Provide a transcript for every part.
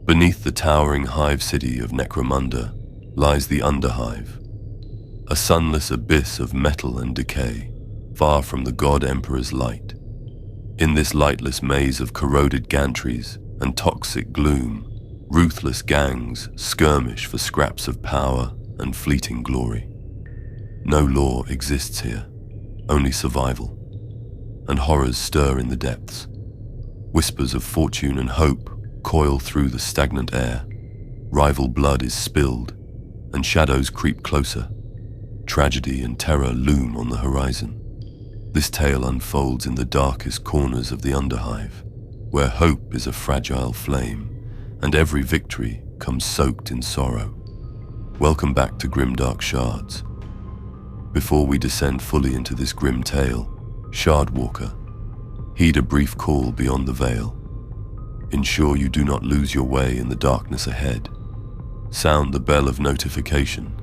Beneath the towering hive city of Necromunda lies the Underhive, a sunless abyss of metal and decay, far from the God Emperor's light. In this lightless maze of corroded gantries and toxic gloom, ruthless gangs skirmish for scraps of power and fleeting glory. No law exists here, only survival, and horrors stir in the depths. Whispers of fortune and hope coil through the stagnant air. Rival blood is spilled, and shadows creep closer. Tragedy and terror loom on the horizon. This tale unfolds in the darkest corners of the Underhive, where hope is a fragile flame, and every victory comes soaked in sorrow. Welcome back to Grimdark Shards. Before we descend fully into this grim tale, Shardwalker, heed a brief call beyond the veil. Ensure you do not lose your way in the darkness ahead. Sound the bell of notification,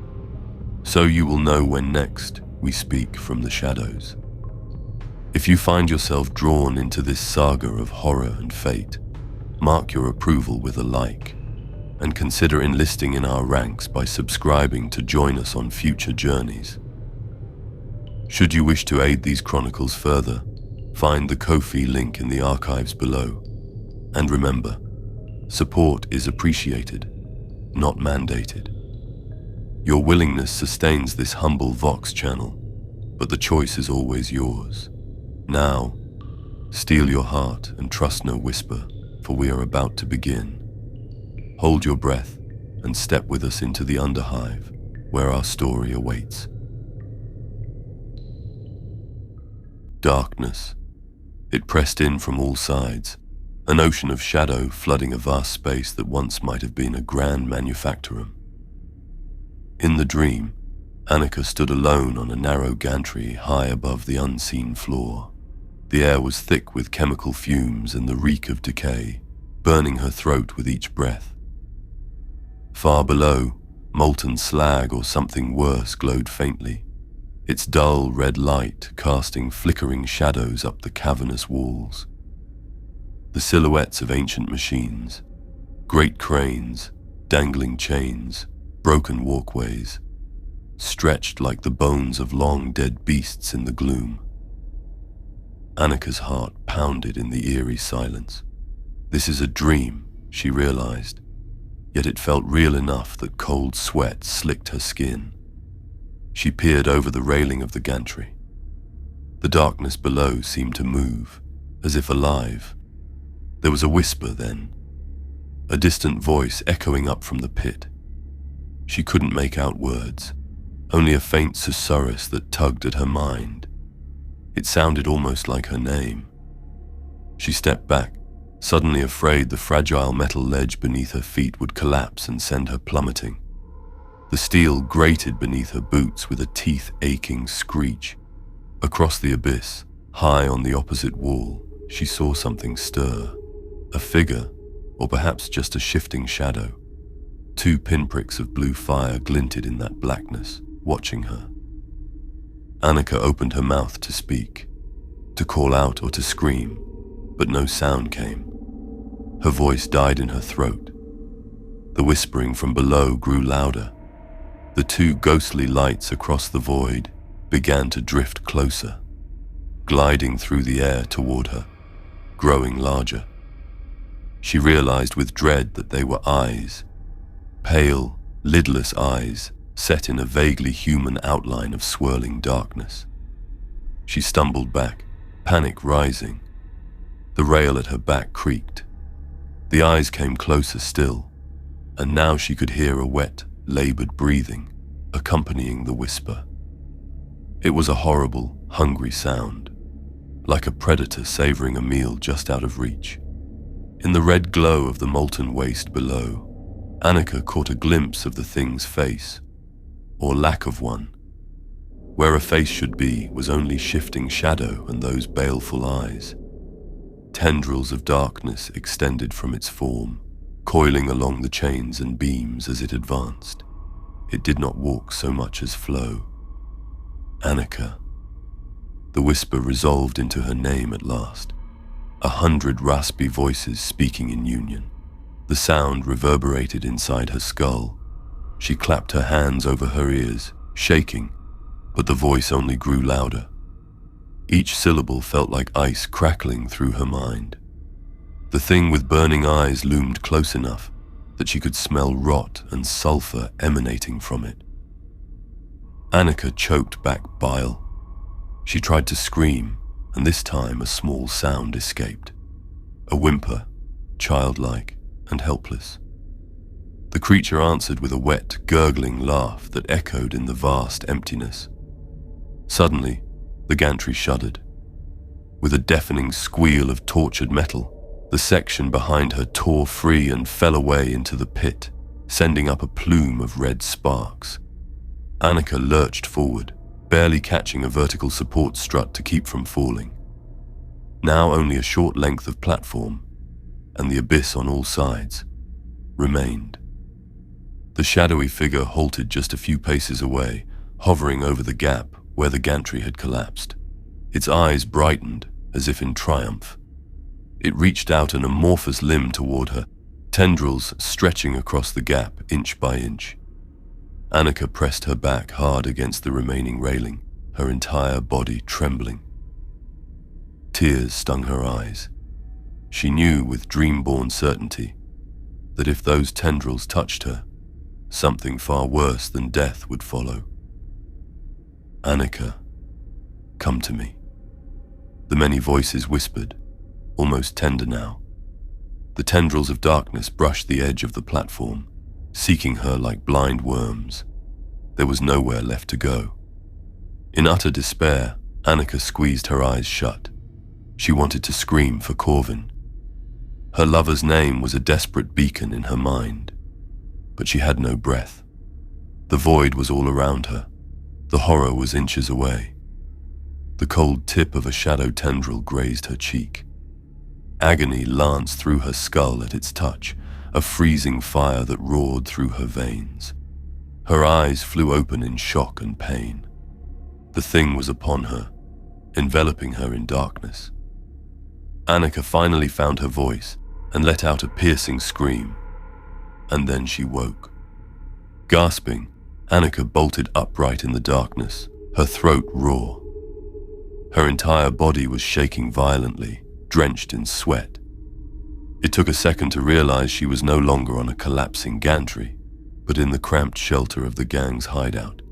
so you will know when next we speak from the shadows. If you find yourself drawn into this saga of horror and fate, mark your approval with a like, and consider enlisting in our ranks by subscribing to join us on future journeys. Should you wish to aid these chronicles further, find the Ko-fi link in the archives below. And remember, support is appreciated, not mandated. Your willingness sustains this humble Vox channel, but the choice is always yours. Now, steel your heart and trust no whisper, for we are about to begin. Hold your breath and step with us into the Underhive, where our story awaits. Darkness. It pressed in from all sides, an ocean of shadow flooding a vast space that once might have been a grand manufactorum. In the dream, Annika stood alone on a narrow gantry high above the unseen floor. The air was thick with chemical fumes and the reek of decay, burning her throat with each breath. Far below, molten slag or something worse glowed faintly, its dull red light casting flickering shadows up the cavernous walls. The silhouettes of ancient machines, great cranes, dangling chains, broken walkways, stretched like the bones of long dead beasts in the gloom. Annika's heart pounded in the eerie silence. This is a dream, she realized, yet it felt real enough that cold sweat slicked her skin. She peered over the railing of the gantry. The darkness below seemed to move, as if alive. There was a whisper then, a distant voice echoing up from the pit. She couldn't make out words, only a faint susurrus that tugged at her mind. It sounded almost like her name. She stepped back, suddenly afraid the fragile metal ledge beneath her feet would collapse and send her plummeting. The steel grated beneath her boots with a teeth-aching screech. Across the abyss, high on the opposite wall, she saw something stir. A figure, or perhaps just a shifting shadow. 2 pinpricks of blue fire glinted in that blackness, watching her. Annika opened her mouth to speak, to call out or to scream, but no sound came. Her voice died in her throat. The whispering from below grew louder. The 2 ghostly lights across the void began to drift closer, gliding through the air toward her, growing larger. She realized with dread that they were eyes, pale, lidless eyes set in a vaguely human outline of swirling darkness. She stumbled back, panic rising. The rail at her back creaked. The eyes came closer still, and now she could hear a wet, labored breathing, accompanying the whisper. It was a horrible, hungry sound, like a predator savoring a meal just out of reach. In the red glow of the molten waste below, Annika caught a glimpse of the thing's face, or lack of one. Where a face should be was only shifting shadow and those baleful eyes. Tendrils of darkness extended from its form, coiling along the chains and beams as it advanced. It did not walk so much as flow. Annika. The whisper resolved into her name at last, 100 raspy voices speaking in union. The sound reverberated inside her skull. She clapped her hands over her ears, shaking, but the voice only grew louder. Each syllable felt like ice crackling through her mind. The thing with burning eyes loomed close enough that she could smell rot and sulfur emanating from it. Annika choked back bile. She tried to scream, and this time a small sound escaped. A whimper, childlike and helpless. The creature answered with a wet, gurgling laugh that echoed in the vast emptiness. Suddenly, the gantry shuddered. With a deafening squeal of tortured metal, the section behind her tore free and fell away into the pit, sending up a plume of red sparks. Annika lurched forward, barely catching a vertical support strut to keep from falling. Now only a short length of platform, and the abyss on all sides, remained. The shadowy figure halted just a few paces away, hovering over the gap where the gantry had collapsed. Its eyes brightened, as if in triumph. It reached out an amorphous limb toward her, tendrils stretching across the gap inch by inch. Annika pressed her back hard against the remaining railing, her entire body trembling. Tears stung her eyes. She knew with dream-born certainty that if those tendrils touched her, something far worse than death would follow. Annika, come to me. The many voices whispered, almost tender now. The tendrils of darkness brushed the edge of the platform, seeking her like blind worms. There was nowhere left to go. In utter despair, Annika squeezed her eyes shut. She wanted to scream for Corvin. Her lover's name was a desperate beacon in her mind, but she had no breath. The void was all around her. The horror was inches away. The cold tip of a shadow tendril grazed her cheek. Agony lanced through her skull at its touch, a freezing fire that roared through her veins. Her eyes flew open in shock and pain. The thing was upon her, enveloping her in darkness. Annika finally found her voice and let out a piercing scream. And then she woke. Gasping, Annika bolted upright in the darkness, her throat raw. Her entire body was shaking violently, drenched in sweat. It took a second to realize she was no longer on a collapsing gantry, but in the cramped shelter of the gang's hideout.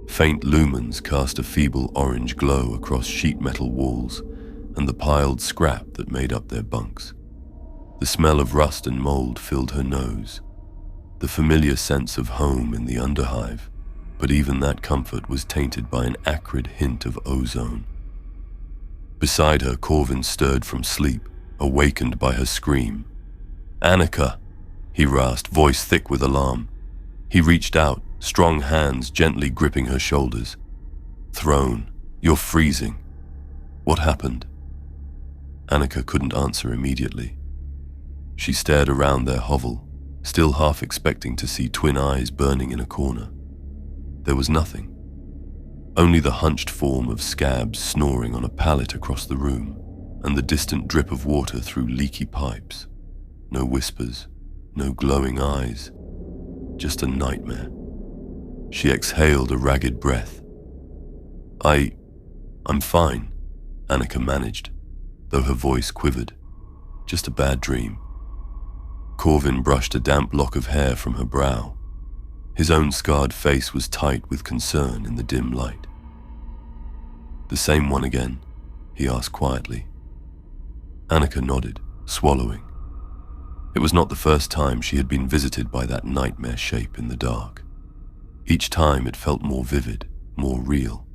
Faint lumens cast a feeble orange glow across sheet metal walls and the piled scrap that made up their bunks. The smell of rust and mold filled her nose, the familiar sense of home in the underhive, but even that comfort was tainted by an acrid hint of ozone. Beside her, Corvin stirred from sleep, awakened by her scream. "Annika!" he rasped, voice thick with alarm. He reached out, strong hands gently gripping her shoulders. "Throne, you're freezing. What happened?" Annika couldn't answer immediately. She stared around their hovel, still half expecting to see twin eyes burning in a corner. There was nothing. Only the hunched form of Scabs snoring on a pallet across the room, and the distant drip of water through leaky pipes. No whispers, no glowing eyes, just a nightmare. She exhaled a ragged breath. I'm fine," Annika managed, though her voice quivered. "Just a bad dream." Corvin brushed a damp lock of hair from her brow. His own scarred face was tight with concern in the dim light. "The same one again?" he asked quietly. Annika nodded, swallowing. It was not the first time she had been visited by that nightmare shape in the dark. Each time it felt more vivid, more real,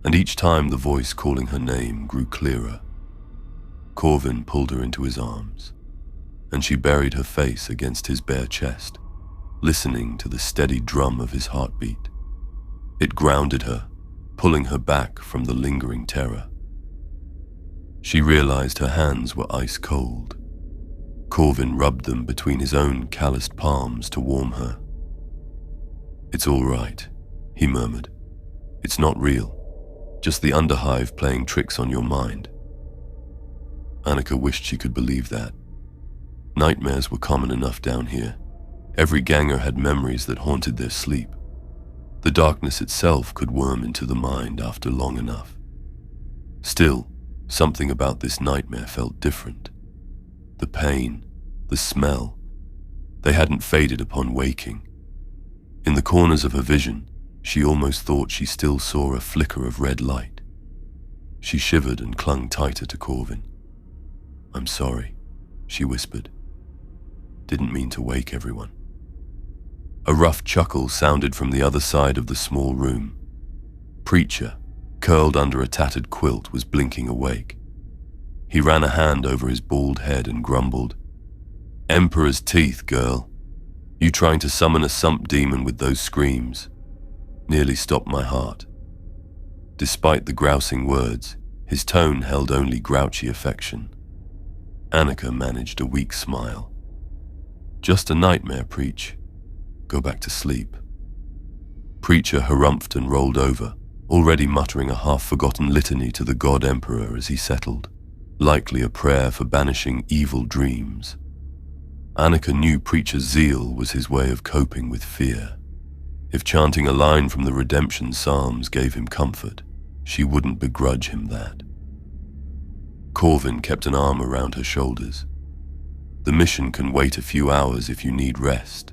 and each time the voice calling her name grew clearer. Corvin pulled her into his arms, and she buried her face against his bare chest, listening to the steady drum of his heartbeat. It grounded her, pulling her back from the lingering terror. She realized her hands were ice cold. Corvin rubbed them between his own calloused palms to warm her. "It's all right," he murmured. "It's not real. Just the underhive playing tricks on your mind." Annika wished she could believe that. Nightmares were common enough down here. Every ganger had memories that haunted their sleep. The darkness itself could worm into the mind after long enough. Still, something about this nightmare felt different. The pain, the smell, they hadn't faded upon waking. In the corners of her vision, she almost thought she still saw a flicker of red light. She shivered and clung tighter to Corvin. "I'm sorry," she whispered. "Didn't mean to wake everyone." A rough chuckle sounded from the other side of the small room. Preacher, curled under a tattered quilt, was blinking awake. He ran a hand over his bald head and grumbled, "Emperor's teeth, girl. You trying to summon a sump demon with those screams nearly stopped my heart." Despite the grousing words, his tone held only grouchy affection. Annika managed a weak smile. "Just a nightmare, Preach. Go back to sleep." Preacher harumphed and rolled over, already muttering a half-forgotten litany to the God Emperor as he settled, likely a prayer for banishing evil dreams. Annika knew Preacher's zeal was his way of coping with fear. If chanting a line from the Redemption Psalms gave him comfort, she wouldn't begrudge him that. Corvin kept an arm around her shoulders. "The mission can wait a few hours if you need rest,"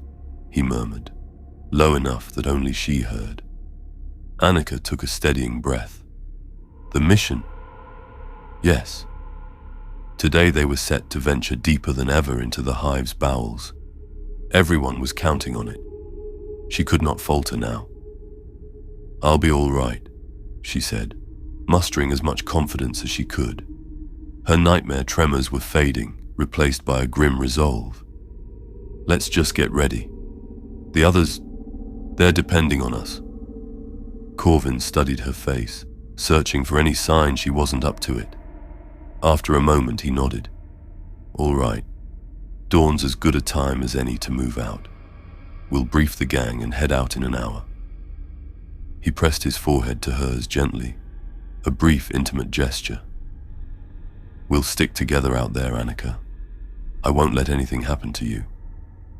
he murmured, low enough that only she heard. Annika took a steadying breath. The mission? Yes. Today they were set to venture deeper than ever into the hive's bowels. Everyone was counting on it. She could not falter now. "I'll be all right," she said, mustering as much confidence as she could. Her nightmare tremors were fading, replaced by a grim resolve. "Let's just get ready. The others, they're depending on us." Corvin studied her face, searching for any sign she wasn't up to it. After a moment, he nodded. "All right. Dawn's as good a time as any to move out. We'll brief the gang and head out in an hour." He pressed his forehead to hers gently, a brief, intimate gesture. "We'll stick together out there, Annika. I won't let anything happen to you.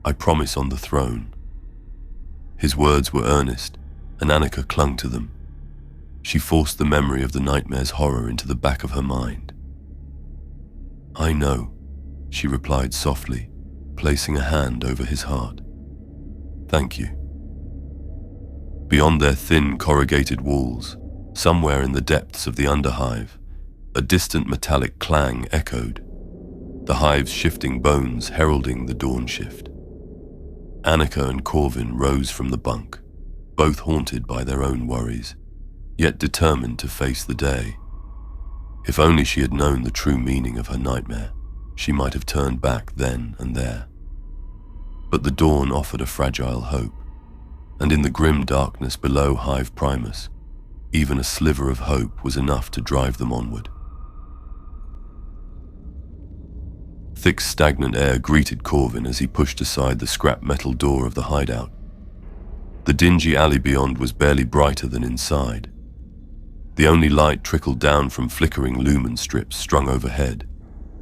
I promise on the throne." His words were earnest, and Annika clung to them. She forced the memory of the nightmare's horror into the back of her mind. "I know," she replied softly, placing a hand over his heart. "Thank you." Beyond their thin, corrugated walls, somewhere in the depths of the underhive, a distant metallic clang echoed, the hive's shifting bones heralding the dawn shift. Annika and Corvin rose from the bunk, both haunted by their own worries, yet determined to face the day. If only she had known the true meaning of her nightmare, she might have turned back then and there. But the dawn offered a fragile hope, and in the grim darkness below Hive Primus, even a sliver of hope was enough to drive them onward. Thick, stagnant air greeted Corvin as he pushed aside the scrap metal door of the hideout. The dingy alley beyond was barely brighter than inside. The only light trickled down from flickering lumen strips strung overhead,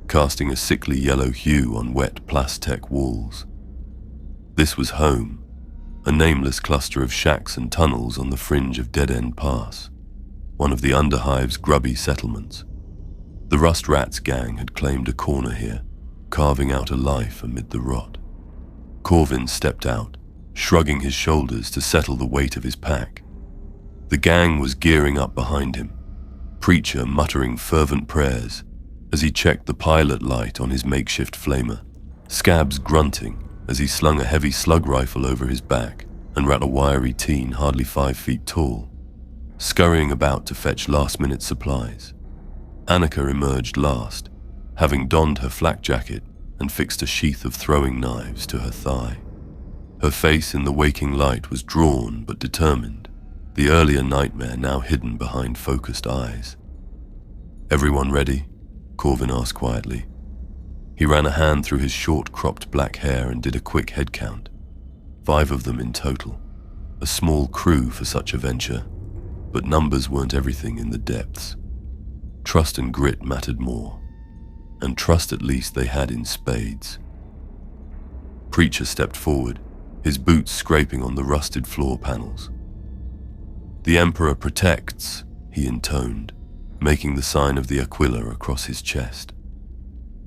casting a sickly yellow hue on wet Plastec walls. This was home, a nameless cluster of shacks and tunnels on the fringe of Dead End Pass, one of the Underhive's grubby settlements. The Rust Rats gang had claimed a corner here, carving out a life amid the rot. Corvin stepped out, shrugging his shoulders to settle the weight of his pack. The gang was gearing up behind him, Preacher muttering fervent prayers as he checked the pilot light on his makeshift flamer, Scabs grunting as he slung a heavy slug rifle over his back and ran a wiry teen hardly 5 feet tall, scurrying about to fetch last-minute supplies. Annika emerged last, having donned her flak jacket and fixed a sheath of throwing knives to her thigh. Her face in the waking light was drawn but determined, the earlier nightmare now hidden behind focused eyes. "Everyone ready?" Corvin asked quietly. He ran a hand through his short-cropped black hair and did a quick head count. 5 of them in total. A small crew for such a venture, but numbers weren't everything in the depths. Trust and grit mattered more, and trust at least they had in spades. Preacher stepped forward, his boots scraping on the rusted floor panels. "The Emperor protects," he intoned, making the sign of the Aquila across his chest.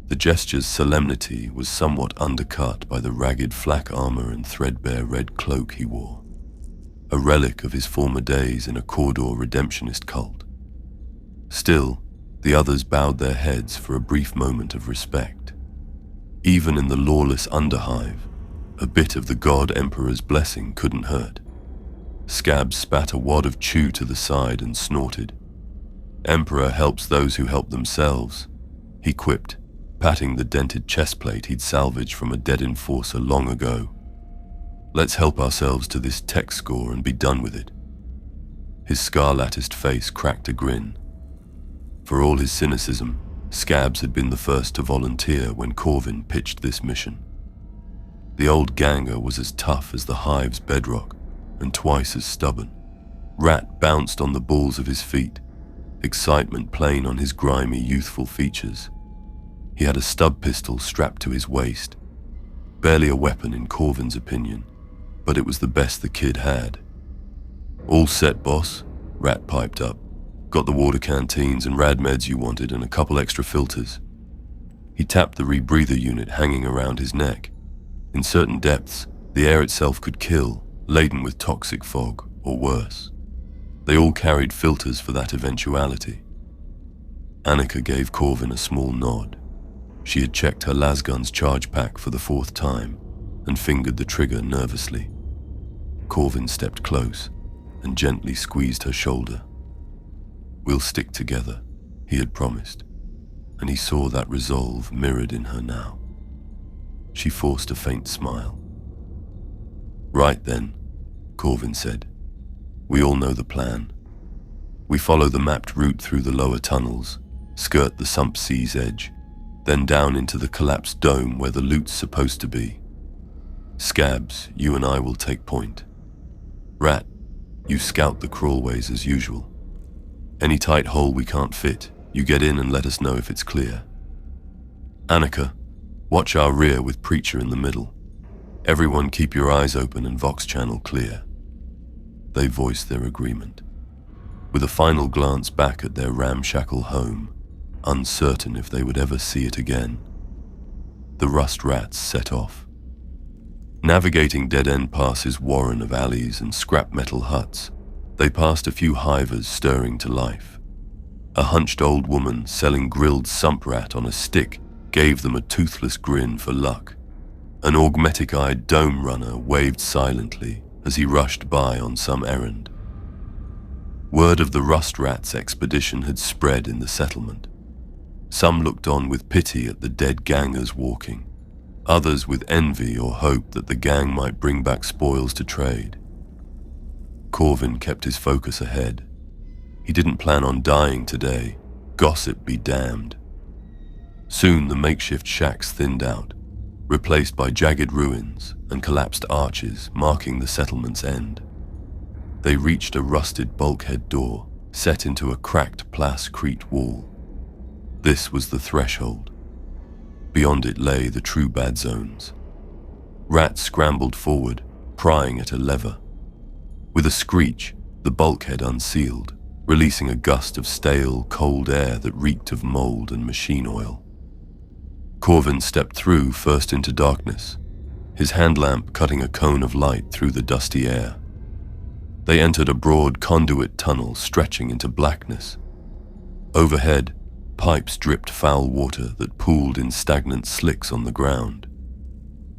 The gesture's solemnity was somewhat undercut by the ragged flak armor and threadbare red cloak he wore, a relic of his former days in a Cawdor redemptionist cult. Still, the others bowed their heads for a brief moment of respect. Even in the lawless underhive, a bit of the God Emperor's blessing couldn't hurt. Scab spat a wad of chew to the side and snorted. "Emperor helps those who help themselves," he quipped, patting the dented chestplate he'd salvaged from a dead enforcer long ago. "Let's help ourselves to this tech score and be done with it." His scar-latticed face cracked a grin. For all his cynicism, Scabs had been the first to volunteer when Corvin pitched this mission. The old ganger was as tough as the hive's bedrock and twice as stubborn. Rat bounced on the balls of his feet, excitement plain on his grimy, youthful features. He had a stub pistol strapped to his waist, barely a weapon in Corvin's opinion, but it was the best the kid had. "All set, boss," Rat piped up. "Got the water canteens and rad meds you wanted and a couple extra filters." He tapped the rebreather unit hanging around his neck. In certain depths, the air itself could kill, laden with toxic fog, or worse. They all carried filters for that eventuality. Annika gave Corvin a small nod. She had checked her lasgun's charge pack for the 4th time and fingered the trigger nervously. Corvin stepped close and gently squeezed her shoulder. "We'll stick together," he had promised, and he saw that resolve mirrored in her now. She forced a faint smile. "Right then," Corvin said. "We all know the plan. We follow the mapped route through the lower tunnels, skirt the sump sea's edge, then down into the collapsed dome where the loot's supposed to be. Scabs, you and I will take point. Rat, you scout the crawlways as usual. Any tight hole we can't fit, you get in and let us know if it's clear. Annika, watch our rear with Preacher in the middle. Everyone keep your eyes open and Vox channel clear." They voiced their agreement, with a final glance back at their ramshackle home, uncertain if they would ever see it again. The rust rats set off. Navigating dead-end passes warren of alleys and scrap metal huts, they passed a few hivers stirring to life. A hunched old woman selling grilled sump rat on a stick gave them a toothless grin for luck. An augmetic-eyed dome runner waved silently as he rushed by on some errand. Word of the Rust Rats expedition had spread in the settlement. Some looked on with pity at the dead gangers walking, others with envy or hope that the gang might bring back spoils to trade. Corvin kept his focus ahead. He didn't plan on dying today, gossip be damned. Soon the makeshift shacks thinned out, replaced by jagged ruins and collapsed arches marking the settlement's end. They reached a rusted bulkhead door set into a cracked plascrete wall. This was the threshold. Beyond it lay the true bad zones. Rat scrambled forward, prying at a lever. With a screech, the bulkhead unsealed, releasing a gust of stale, cold air that reeked of mold and machine oil. Corvin stepped through first into darkness, his hand lamp cutting a cone of light through the dusty air. They entered a broad conduit tunnel stretching into blackness. Overhead, pipes dripped foul water that pooled in stagnant slicks on the ground.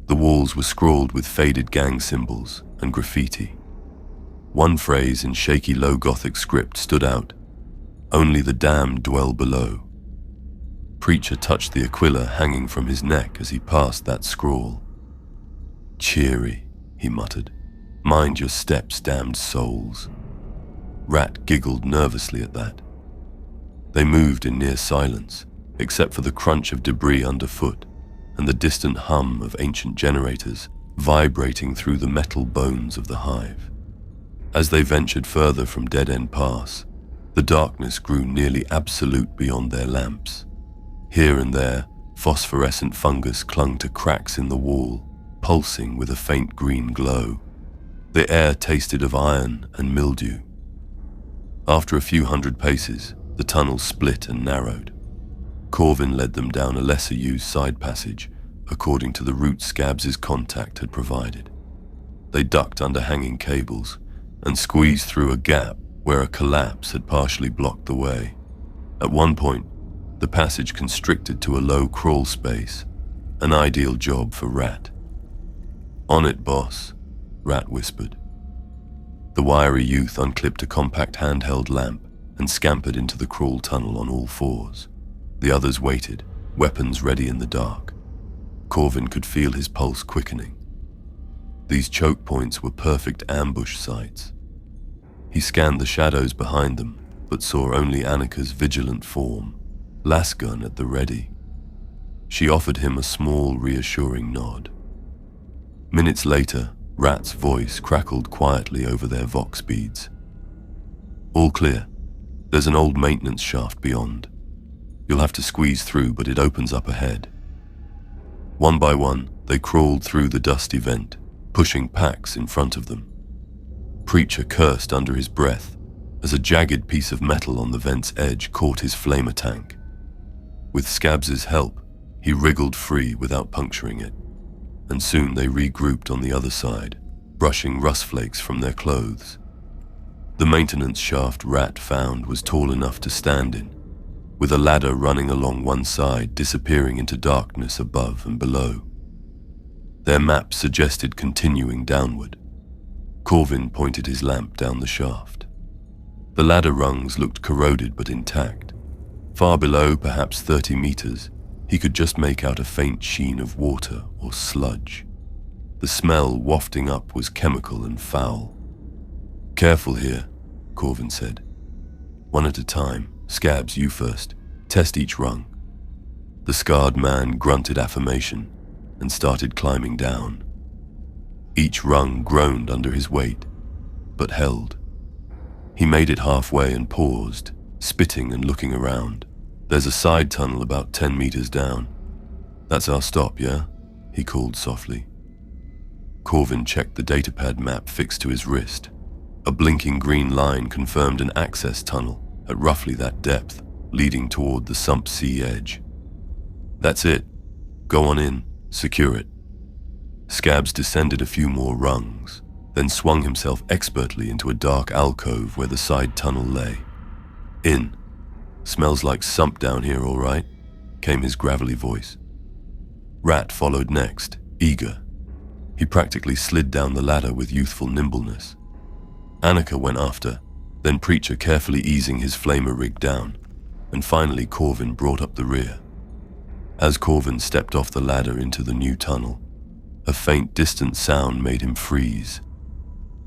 The walls were scrawled with faded gang symbols and graffiti. One phrase in shaky low Gothic script stood out: "Only the damned dwell below." Preacher touched the Aquila hanging from his neck as he passed that scrawl. "Cheery," he muttered. "Mind your steps, damned souls." Rat giggled nervously at that. They moved in near silence, except for the crunch of debris underfoot and the distant hum of ancient generators vibrating through the metal bones of the hive. As they ventured further from Dead End Pass, the darkness grew nearly absolute beyond their lamps. Here and there, phosphorescent fungus clung to cracks in the wall, pulsing with a faint green glow. The air tasted of iron and mildew. After a few hundred paces, the tunnel split and narrowed. Corvin led them down a lesser-used side passage, according to the route Scabs' contact had provided. They ducked under hanging cables and squeezed through a gap where a collapse had partially blocked the way. At one point, the passage constricted to a low crawl space, an ideal job for Rat. "On it, boss," Rat whispered. The wiry youth unclipped a compact handheld lamp and scampered into the crawl tunnel on all fours. The others waited, weapons ready in the dark. Corvin could feel his pulse quickening. These choke points were perfect ambush sites. He scanned the shadows behind them, but saw only Annika's vigilant form, lasgun at the ready. She offered him a small, reassuring nod. Minutes later, Rat's voice crackled quietly over their vox beads. "All clear. There's an old maintenance shaft beyond. You'll have to squeeze through, but it opens up ahead." One by one, they crawled through the dusty vent, pushing packs in front of them. Preacher cursed under his breath as a jagged piece of metal on the vent's edge caught his flamer tank. With Scabs' help, he wriggled free without puncturing it, and soon they regrouped on the other side, brushing rust flakes from their clothes. The maintenance shaft Rat found was tall enough to stand in, with a ladder running along one side disappearing into darkness above and below. Their map suggested continuing downward. Corvin pointed his lamp down the shaft. The ladder rungs looked corroded but intact. Far below, perhaps 30 meters, he could just make out a faint sheen of water or sludge. The smell wafting up was chemical and foul. "Careful here," Corvin said. "One at a time. Scabs, you first. Test each rung." The scarred man grunted affirmation and started climbing down. Each rung groaned under his weight, but held. He made it halfway and paused, spitting and looking around. "There's a side tunnel about 10 meters down. That's our stop, yeah?" he called softly. Corvin checked the datapad map fixed to his wrist. A blinking green line confirmed an access tunnel at roughly that depth, leading toward the sump sea edge. "That's it. Go on in. Secure it." Scabs descended a few more rungs, then swung himself expertly into a dark alcove where the side tunnel lay. "In. Smells like sump down here, all right?" came his gravelly voice. Rat followed next, eager. He practically slid down the ladder with youthful nimbleness. Annika went after, then Preacher carefully easing his flamer rig down, and finally Corvin brought up the rear. As Corvin stepped off the ladder into the new tunnel, a faint distant sound made him freeze.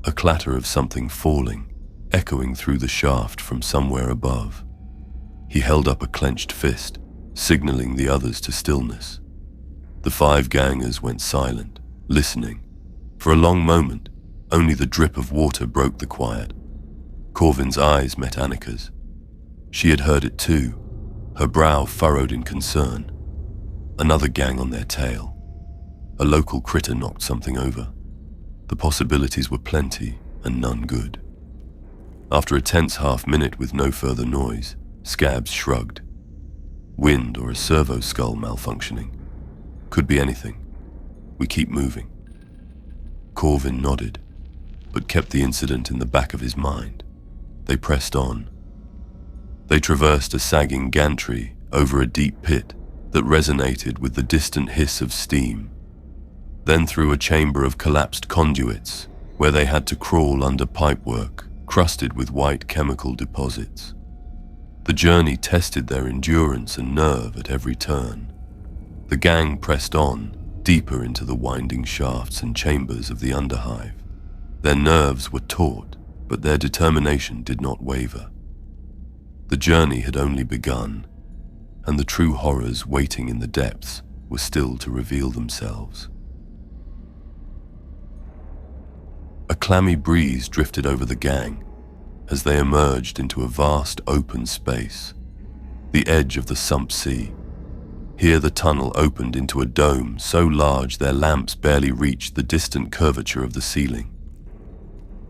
A clatter of something falling, echoing through the shaft from somewhere above. He held up a clenched fist, signaling the others to stillness. The 5 gangers went silent, listening. For a long moment, only the drip of water broke the quiet. Corvin's eyes met Annika's. She had heard it too, her brow furrowed in concern. Another gang on their tail. A local critter knocked something over. The possibilities were plenty and none good. After a tense half-minute with no further noise, Scabs shrugged. Wind or a servo skull malfunctioning. Could be anything. We keep moving. Corvin nodded, but kept the incident in the back of his mind. They pressed on. They traversed a sagging gantry over a deep pit that resonated with the distant hiss of steam, then through a chamber of collapsed conduits where they had to crawl under pipework crusted with white chemical deposits. The journey tested their endurance and nerve at every turn. The gang pressed on, deeper into the winding shafts and chambers of the underhive. Their nerves were taut, but their determination did not waver. The journey had only begun, and the true horrors waiting in the depths were still to reveal themselves. A clammy breeze drifted over the gang as they emerged into a vast open space, the edge of the sump sea. Here the tunnel opened into a dome so large their lamps barely reached the distant curvature of the ceiling.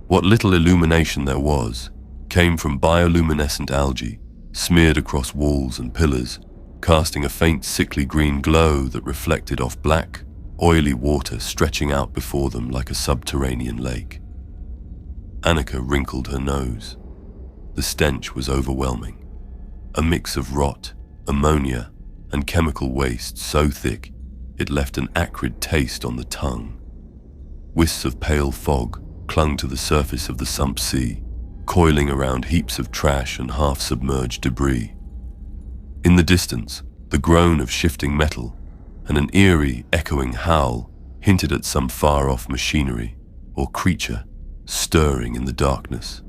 What little illumination there was came from bioluminescent algae smeared across walls and pillars, casting a faint sickly green glow that reflected off black, oily water stretching out before them like a subterranean lake. Annika wrinkled her nose. The stench was overwhelming. A mix of rot, ammonia, and chemical waste so thick it left an acrid taste on the tongue. Wisps of pale fog clung to the surface of the sump sea, coiling around heaps of trash and half-submerged debris. In the distance, the groan of shifting metal and an eerie, echoing howl hinted at some far-off machinery or creature stirring in the darkness.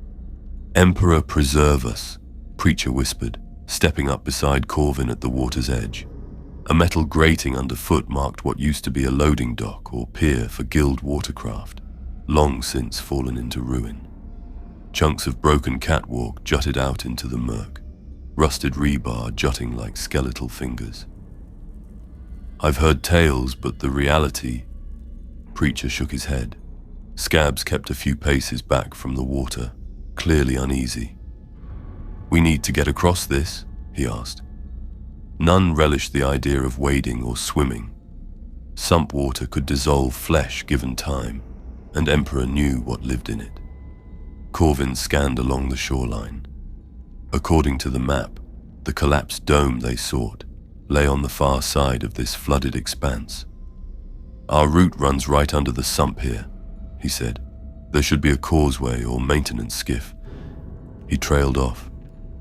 "Emperor preserve us," Preacher whispered, stepping up beside Corvin at the water's edge. A metal grating underfoot marked what used to be a loading dock or pier for guild watercraft, long since fallen into ruin. Chunks of broken catwalk jutted out into the murk, rusted rebar jutting like skeletal fingers. "I've heard tales, but the reality..." Preacher shook his head. Scabs kept a few paces back from the water, clearly uneasy. "We need to get across this?" he asked. None relished the idea of wading or swimming. Sump water could dissolve flesh given time, and Emperor knew what lived in it. Corvin scanned along the shoreline. According to the map, the collapsed dome they sought lay on the far side of this flooded expanse. "Our route runs right under the sump here," he said. "There should be a causeway or maintenance skiff." He trailed off,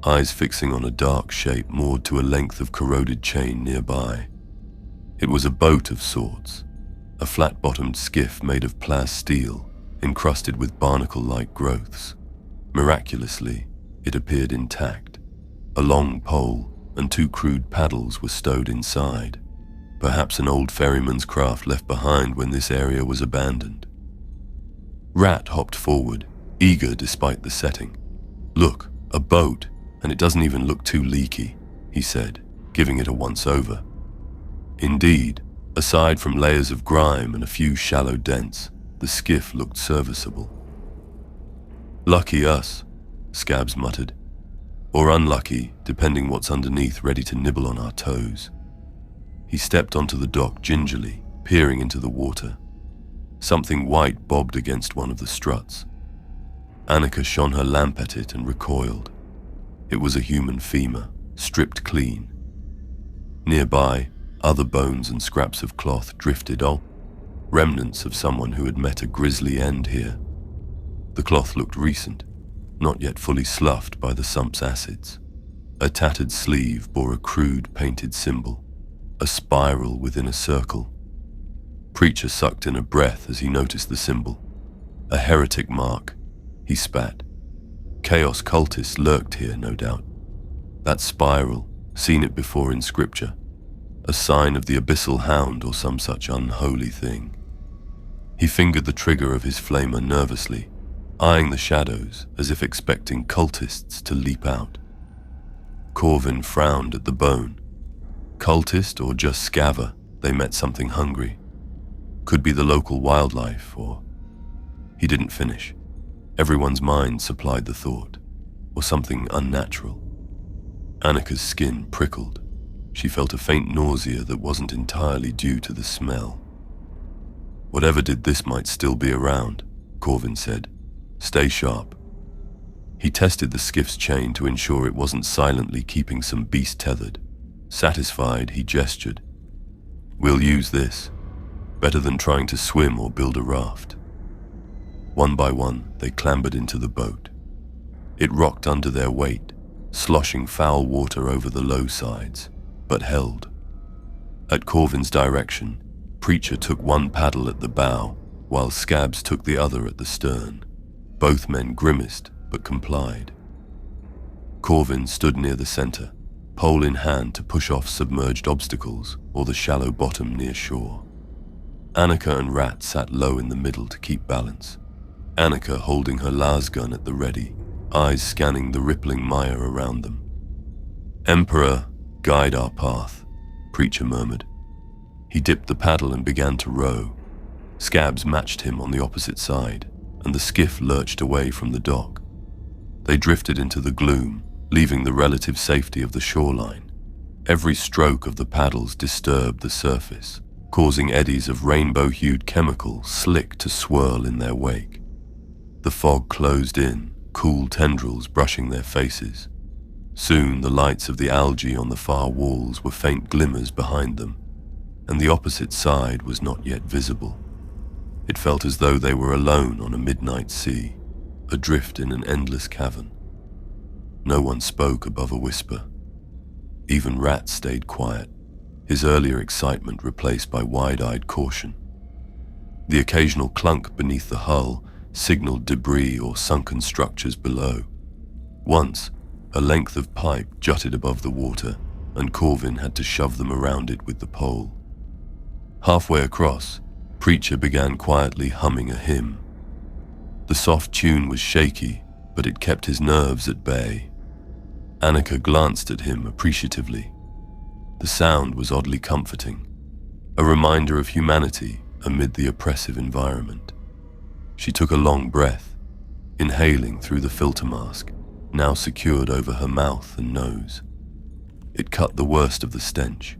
eyes fixing on a dark shape moored to a length of corroded chain nearby. It was a boat of sorts, a flat-bottomed skiff made of plasteel, encrusted with barnacle-like growths. Miraculously, it appeared intact. A long pole and 2 crude paddles were stowed inside, perhaps an old ferryman's craft left behind when this area was abandoned. Rat hopped forward, eager despite the setting. "Look, a boat, and it doesn't even look too leaky," he said, giving it a once-over. Indeed, aside from layers of grime and a few shallow dents, the skiff looked serviceable. "Lucky us," Scabs muttered. "Or unlucky, depending what's underneath ready to nibble on our toes." He stepped onto the dock gingerly, peering into the water. Something white bobbed against one of the struts. Annika shone her lamp at it and recoiled. It was a human femur, stripped clean. Nearby, other bones and scraps of cloth drifted off, remnants of someone who had met a grisly end here. The cloth looked recent, not yet fully sloughed by the sump's acids. A tattered sleeve bore a crude painted symbol, a spiral within a circle. Preacher sucked in a breath as he noticed the symbol. "A heretic mark," he spat. "Chaos cultists lurked here, no doubt. That spiral, seen it before in scripture. A sign of the abyssal hound or some such unholy thing." He fingered the trigger of his flamer nervously, eyeing the shadows as if expecting cultists to leap out. Corvin frowned at the bone. Cultist or just scaver, they met something hungry. Could be the local wildlife, or... He didn't finish. Everyone's mind supplied the thought, or something unnatural. Annika's skin prickled. She felt a faint nausea that wasn't entirely due to the smell. "Whatever did this might still be around," Corvin said. "Stay sharp." He tested the skiff's chain to ensure it wasn't silently keeping some beast tethered. Satisfied, he gestured. "We'll use this. Better than trying to swim or build a raft." One by one, they clambered into the boat. It rocked under their weight, sloshing foul water over the low sides, but held. At Corvin's direction, Preacher took one paddle at the bow, while Scabs took the other at the stern. Both men grimaced, but complied. Corvin stood near the center, pole in hand to push off submerged obstacles or the shallow bottom near shore. Annika and Rat sat low in the middle to keep balance. Annika holding her lasgun at the ready, eyes scanning the rippling mire around them. "Emperor, guide our path," Preacher murmured. He dipped the paddle and began to row. Scabs matched him on the opposite side, and the skiff lurched away from the dock. They drifted into the gloom, leaving the relative safety of the shoreline. Every stroke of the paddles disturbed the surface, causing eddies of rainbow-hued chemical slick to swirl in their wake. The fog closed in, cool tendrils brushing their faces. Soon the lights of the algae on the far walls were faint glimmers behind them, and the opposite side was not yet visible. It felt as though they were alone on a midnight sea, adrift in an endless cavern. No one spoke above a whisper. Even Rat stayed quiet, his earlier excitement replaced by wide-eyed caution. The occasional clunk beneath the hull signaled debris or sunken structures below. Once, a length of pipe jutted above the water, and Corvin had to shove them around it with the pole. Halfway across, Preacher began quietly humming a hymn. The soft tune was shaky, but it kept his nerves at bay. Annika glanced at him appreciatively. The sound was oddly comforting, a reminder of humanity amid the oppressive environment. She took a long breath, inhaling through the filter mask, now secured over her mouth and nose. It cut the worst of the stench.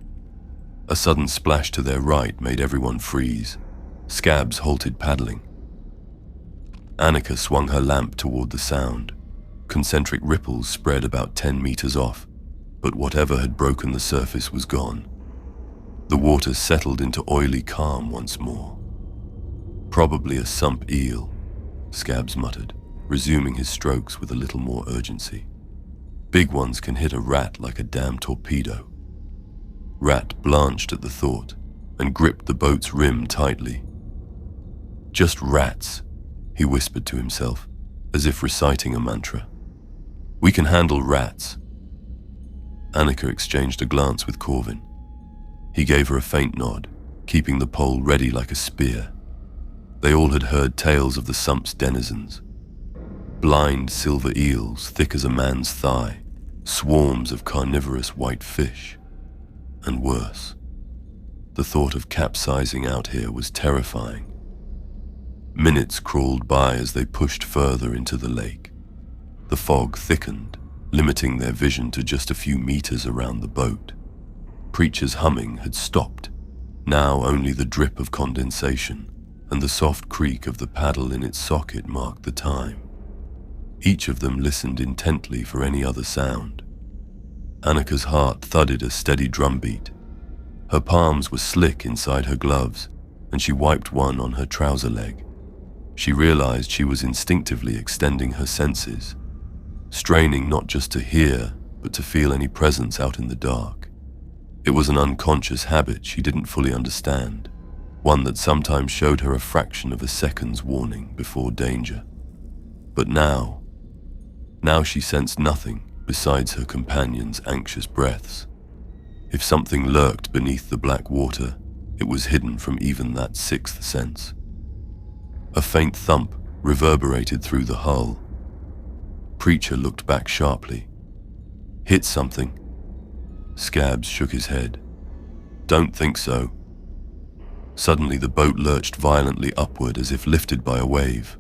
A sudden splash to their right made everyone freeze. Scabs halted paddling. Annika swung her lamp toward the sound. Concentric ripples spread about 10 meters off, but whatever had broken the surface was gone. The water settled into oily calm once more. Probably a sump eel, Scabs muttered, resuming his strokes with a little more urgency. Big ones can hit a rat like a damn torpedo. Rat blanched at the thought and gripped the boat's rim tightly. Just rats, he whispered to himself, as if reciting a mantra. We can handle rats. Annika exchanged a glance with Corvin. He gave her a faint nod, keeping the pole ready like a spear. They all had heard tales of the sump's denizens. Blind silver eels thick as a man's thigh, swarms of carnivorous white fish, and worse. The thought of capsizing out here was terrifying. Minutes crawled by as they pushed further into the lake. The fog thickened, limiting their vision to just a few meters around the boat. Preacher's humming had stopped. Now only the drip of condensation and the soft creak of the paddle in its socket marked the time. Each of them listened intently for any other sound. Annika's heart thudded a steady drumbeat. Her palms were slick inside her gloves, and she wiped one on her trouser leg. She realized she was instinctively extending her senses, straining not just to hear, but to feel any presence out in the dark. It was an unconscious habit she didn't fully understand, one that sometimes showed her a fraction of a second's warning before danger. But now she sensed nothing besides her companion's anxious breaths. If something lurked beneath the black water, it was hidden from even that sixth sense. A faint thump reverberated through the hull. Preacher looked back sharply. Hit something? Scabs shook his head. Don't think so. Suddenly the boat lurched violently upward as if lifted by a wave.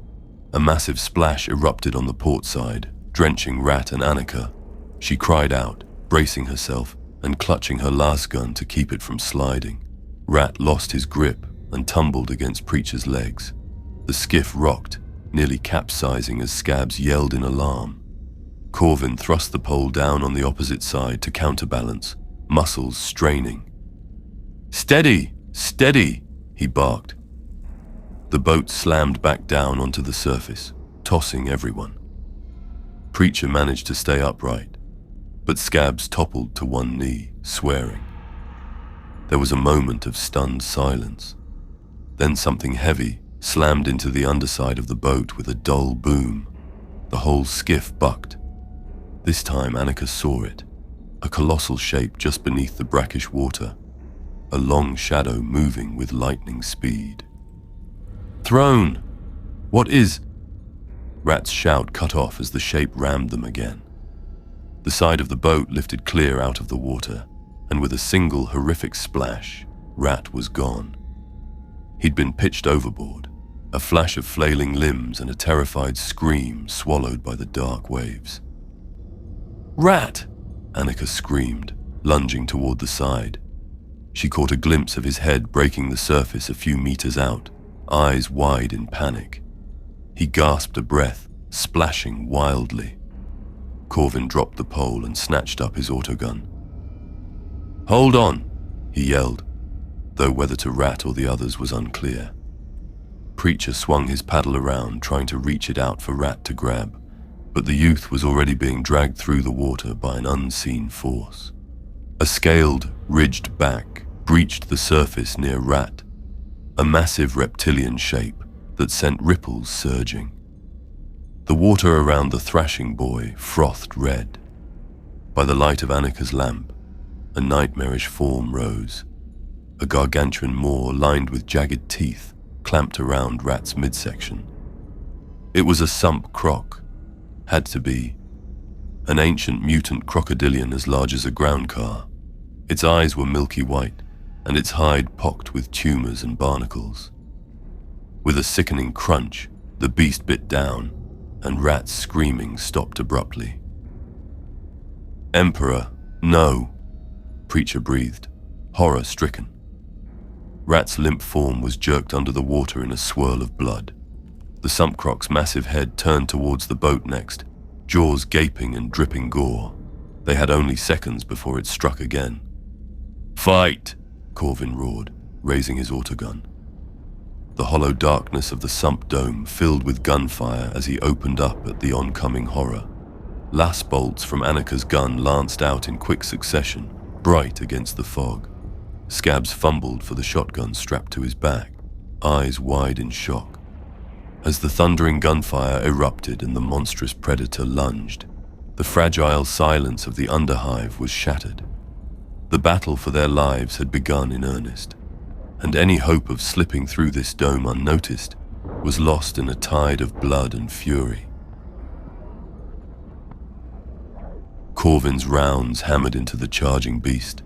A massive splash erupted on the port side, drenching Rat and Annika. She cried out, bracing herself and clutching her lasgun to keep it from sliding. Rat lost his grip and tumbled against Preacher's legs. The skiff rocked, nearly capsizing as Scabs yelled in alarm. Corvin thrust the pole down on the opposite side to counterbalance, muscles straining. Steady! Steady! He barked. The boat slammed back down onto the surface, tossing everyone. Preacher managed to stay upright, but Scabs toppled to one knee, swearing. There was a moment of stunned silence. Then something heavy slammed into the underside of the boat with a dull boom. The whole skiff bucked. This time Annika saw it, a colossal shape just beneath the brackish water, a long shadow moving with lightning speed. Throne! What is... Rat's shout cut off as the shape rammed them again. The side of the boat lifted clear out of the water, and with a single horrific splash, Rat was gone. He'd been pitched overboard, a flash of flailing limbs and a terrified scream swallowed by the dark waves. "Rat!" Annika screamed, lunging toward the side. She caught a glimpse of his head breaking the surface a few meters out, eyes wide in panic. He gasped a breath, splashing wildly. Corvin dropped the pole and snatched up his autogun. "Hold on," he yelled, though whether to Rat or the others was unclear. Preacher swung his paddle around, trying to reach it out for Rat to grab, but the youth was already being dragged through the water by an unseen force. A scaled, ridged back breached the surface near Rat, a massive reptilian shape that sent ripples surging. The water around the thrashing boy frothed red. By the light of Annika's lamp, a nightmarish form rose. A gargantuan maw lined with jagged teeth clamped around Rat's midsection. It was a sump croc, had to be. An ancient mutant crocodilian as large as a ground car. Its eyes were milky white, and its hide pocked with tumors and barnacles. With a sickening crunch, the beast bit down, and Rat's screaming stopped abruptly. "Emperor, no," Preacher breathed, horror-stricken. Rat's limp form was jerked under the water in a swirl of blood. The sump croc's massive head turned towards the boat next, jaws gaping and dripping gore. They had only seconds before it struck again. "Fight!" Corvin roared, raising his autogun. The hollow darkness of the sump dome filled with gunfire as he opened up at the oncoming horror. Lass bolts from Annika's gun lanced out in quick succession, bright against the fog. Scabs fumbled for the shotgun strapped to his back, eyes wide in shock. As the thundering gunfire erupted and the monstrous predator lunged, the fragile silence of the underhive was shattered. The battle for their lives had begun in earnest, and any hope of slipping through this dome unnoticed was lost in a tide of blood and fury. Corvin's rounds hammered into the charging beast,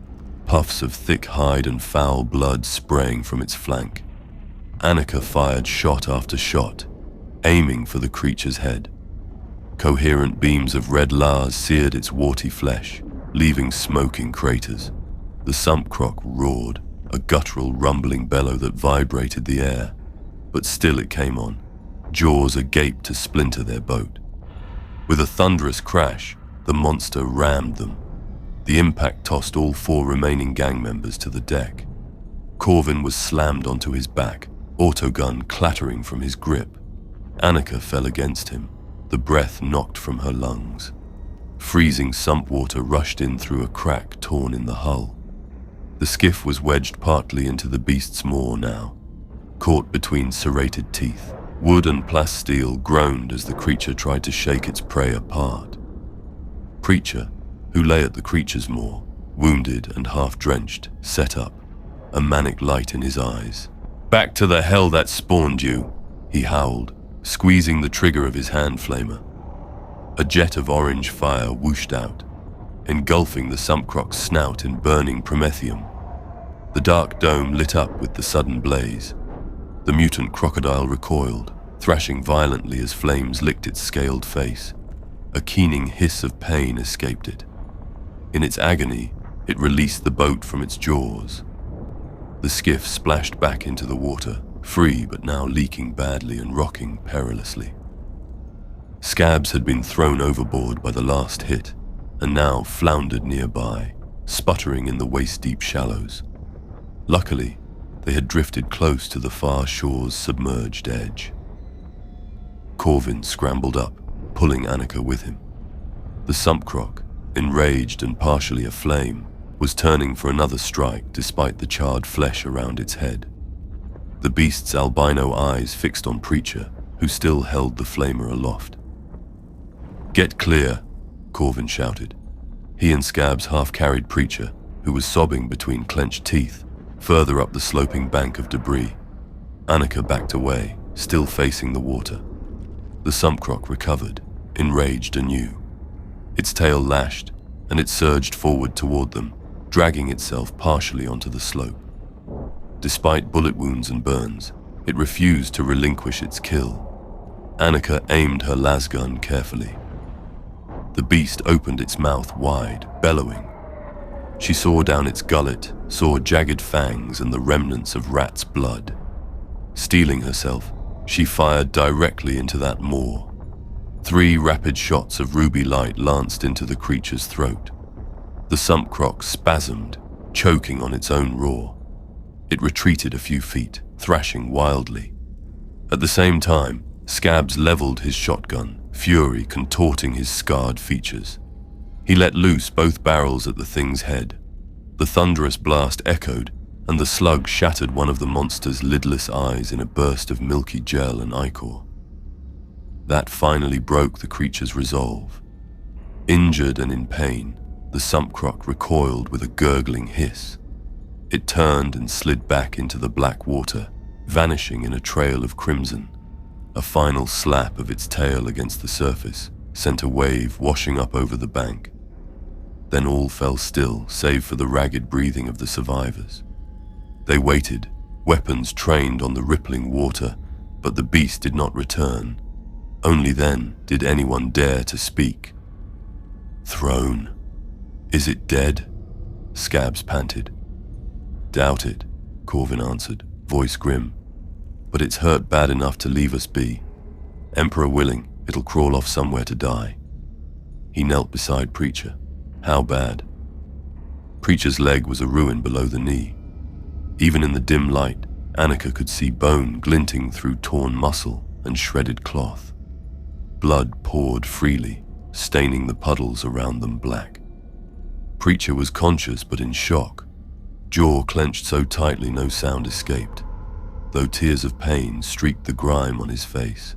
puffs of thick hide and foul blood spraying from its flank. Annika fired shot after shot, aiming for the creature's head. Coherent beams of red lars seared its warty flesh, leaving smoking craters. The sump croc roared, a guttural rumbling bellow that vibrated the air, but still it came on, jaws agape to splinter their boat. With a thunderous crash, the monster rammed them. The impact tossed all 4 remaining gang members to the deck. Corvin was slammed onto his back, autogun clattering from his grip. Annika fell against him, the breath knocked from her lungs. Freezing sump water rushed in through a crack torn in the hull. The skiff was wedged partly into the beast's maw now, caught between serrated teeth. Wood and plasteel groaned as the creature tried to shake its prey apart. Preacher, who lay at the creature's maw, wounded and half-drenched, set up, a manic light in his eyes. "Back to the hell that spawned you," he howled, squeezing the trigger of his hand flamer. A jet of orange fire whooshed out, engulfing the sump croc's snout in burning promethium. The dark dome lit up with the sudden blaze. The mutant crocodile recoiled, thrashing violently as flames licked its scaled face. A keening hiss of pain escaped it. In its agony, it released the boat from its jaws. The skiff splashed back into the water, free but now leaking badly and rocking perilously. Scabs had been thrown overboard by the last hit, and now floundered nearby, sputtering in the waist-deep shallows. Luckily, they had drifted close to the far shore's submerged edge. Corvin scrambled up, pulling Annika with him. The sump croc, enraged and partially aflame, was turning for another strike despite the charred flesh around its head. The beast's albino eyes fixed on Preacher, who still held the flamer aloft. "Get clear," Corvin shouted. He and Scabs half-carried Preacher, who was sobbing between clenched teeth, further up the sloping bank of debris. Annika backed away, still facing the water. The sump croc recovered, enraged anew. Its tail lashed, and it surged forward toward them, dragging itself partially onto the slope. Despite bullet wounds and burns, it refused to relinquish its kill. Annika aimed her lasgun carefully. The beast opened its mouth wide, bellowing. She saw down its gullet, saw jagged fangs and the remnants of rat's blood. Steeling herself, she fired directly into that maw. 3 rapid shots of ruby light lanced into the creature's throat. The sump croc spasmed, choking on its own roar. It retreated a few feet, thrashing wildly. At the same time, Scabs leveled his shotgun, fury contorting his scarred features. He let loose both barrels at the thing's head. The thunderous blast echoed, and the slug shattered one of the monster's lidless eyes in a burst of milky gel and ichor. That finally broke the creature's resolve. Injured and in pain, the sump croc recoiled with a gurgling hiss. It turned and slid back into the black water, vanishing in a trail of crimson. A final slap of its tail against the surface sent a wave washing up over the bank. Then all fell still, save for the ragged breathing of the survivors. They waited, weapons trained on the rippling water, but the beast did not return. Only then did anyone dare to speak. "Throne. Is it dead?" Scabs panted. "Doubt it," Corvin answered, voice grim. "But it's hurt bad enough to leave us be. Emperor willing, it'll crawl off somewhere to die." He knelt beside Preacher. "How bad?" Preacher's leg was a ruin below the knee. Even in the dim light, Annika could see bone glinting through torn muscle and shredded cloth. Blood poured freely, staining the puddles around them black. Preacher was conscious but in shock, jaw clenched so tightly no sound escaped, though tears of pain streaked the grime on his face.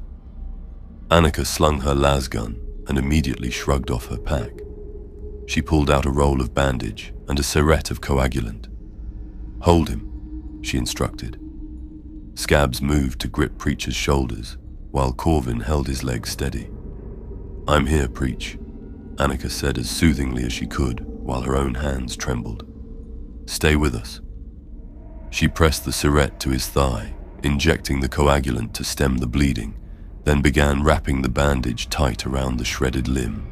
Annika slung her lasgun and immediately shrugged off her pack. She pulled out a roll of bandage and a syringe of coagulant. "Hold him," she instructed. Scabs moved to grip Preacher's shoulders, while Corvin held his leg steady. "I'm here, Preach," Annika said as soothingly as she could, while her own hands trembled. "Stay with us." She pressed the syringe to his thigh, injecting the coagulant to stem the bleeding, then began wrapping the bandage tight around the shredded limb.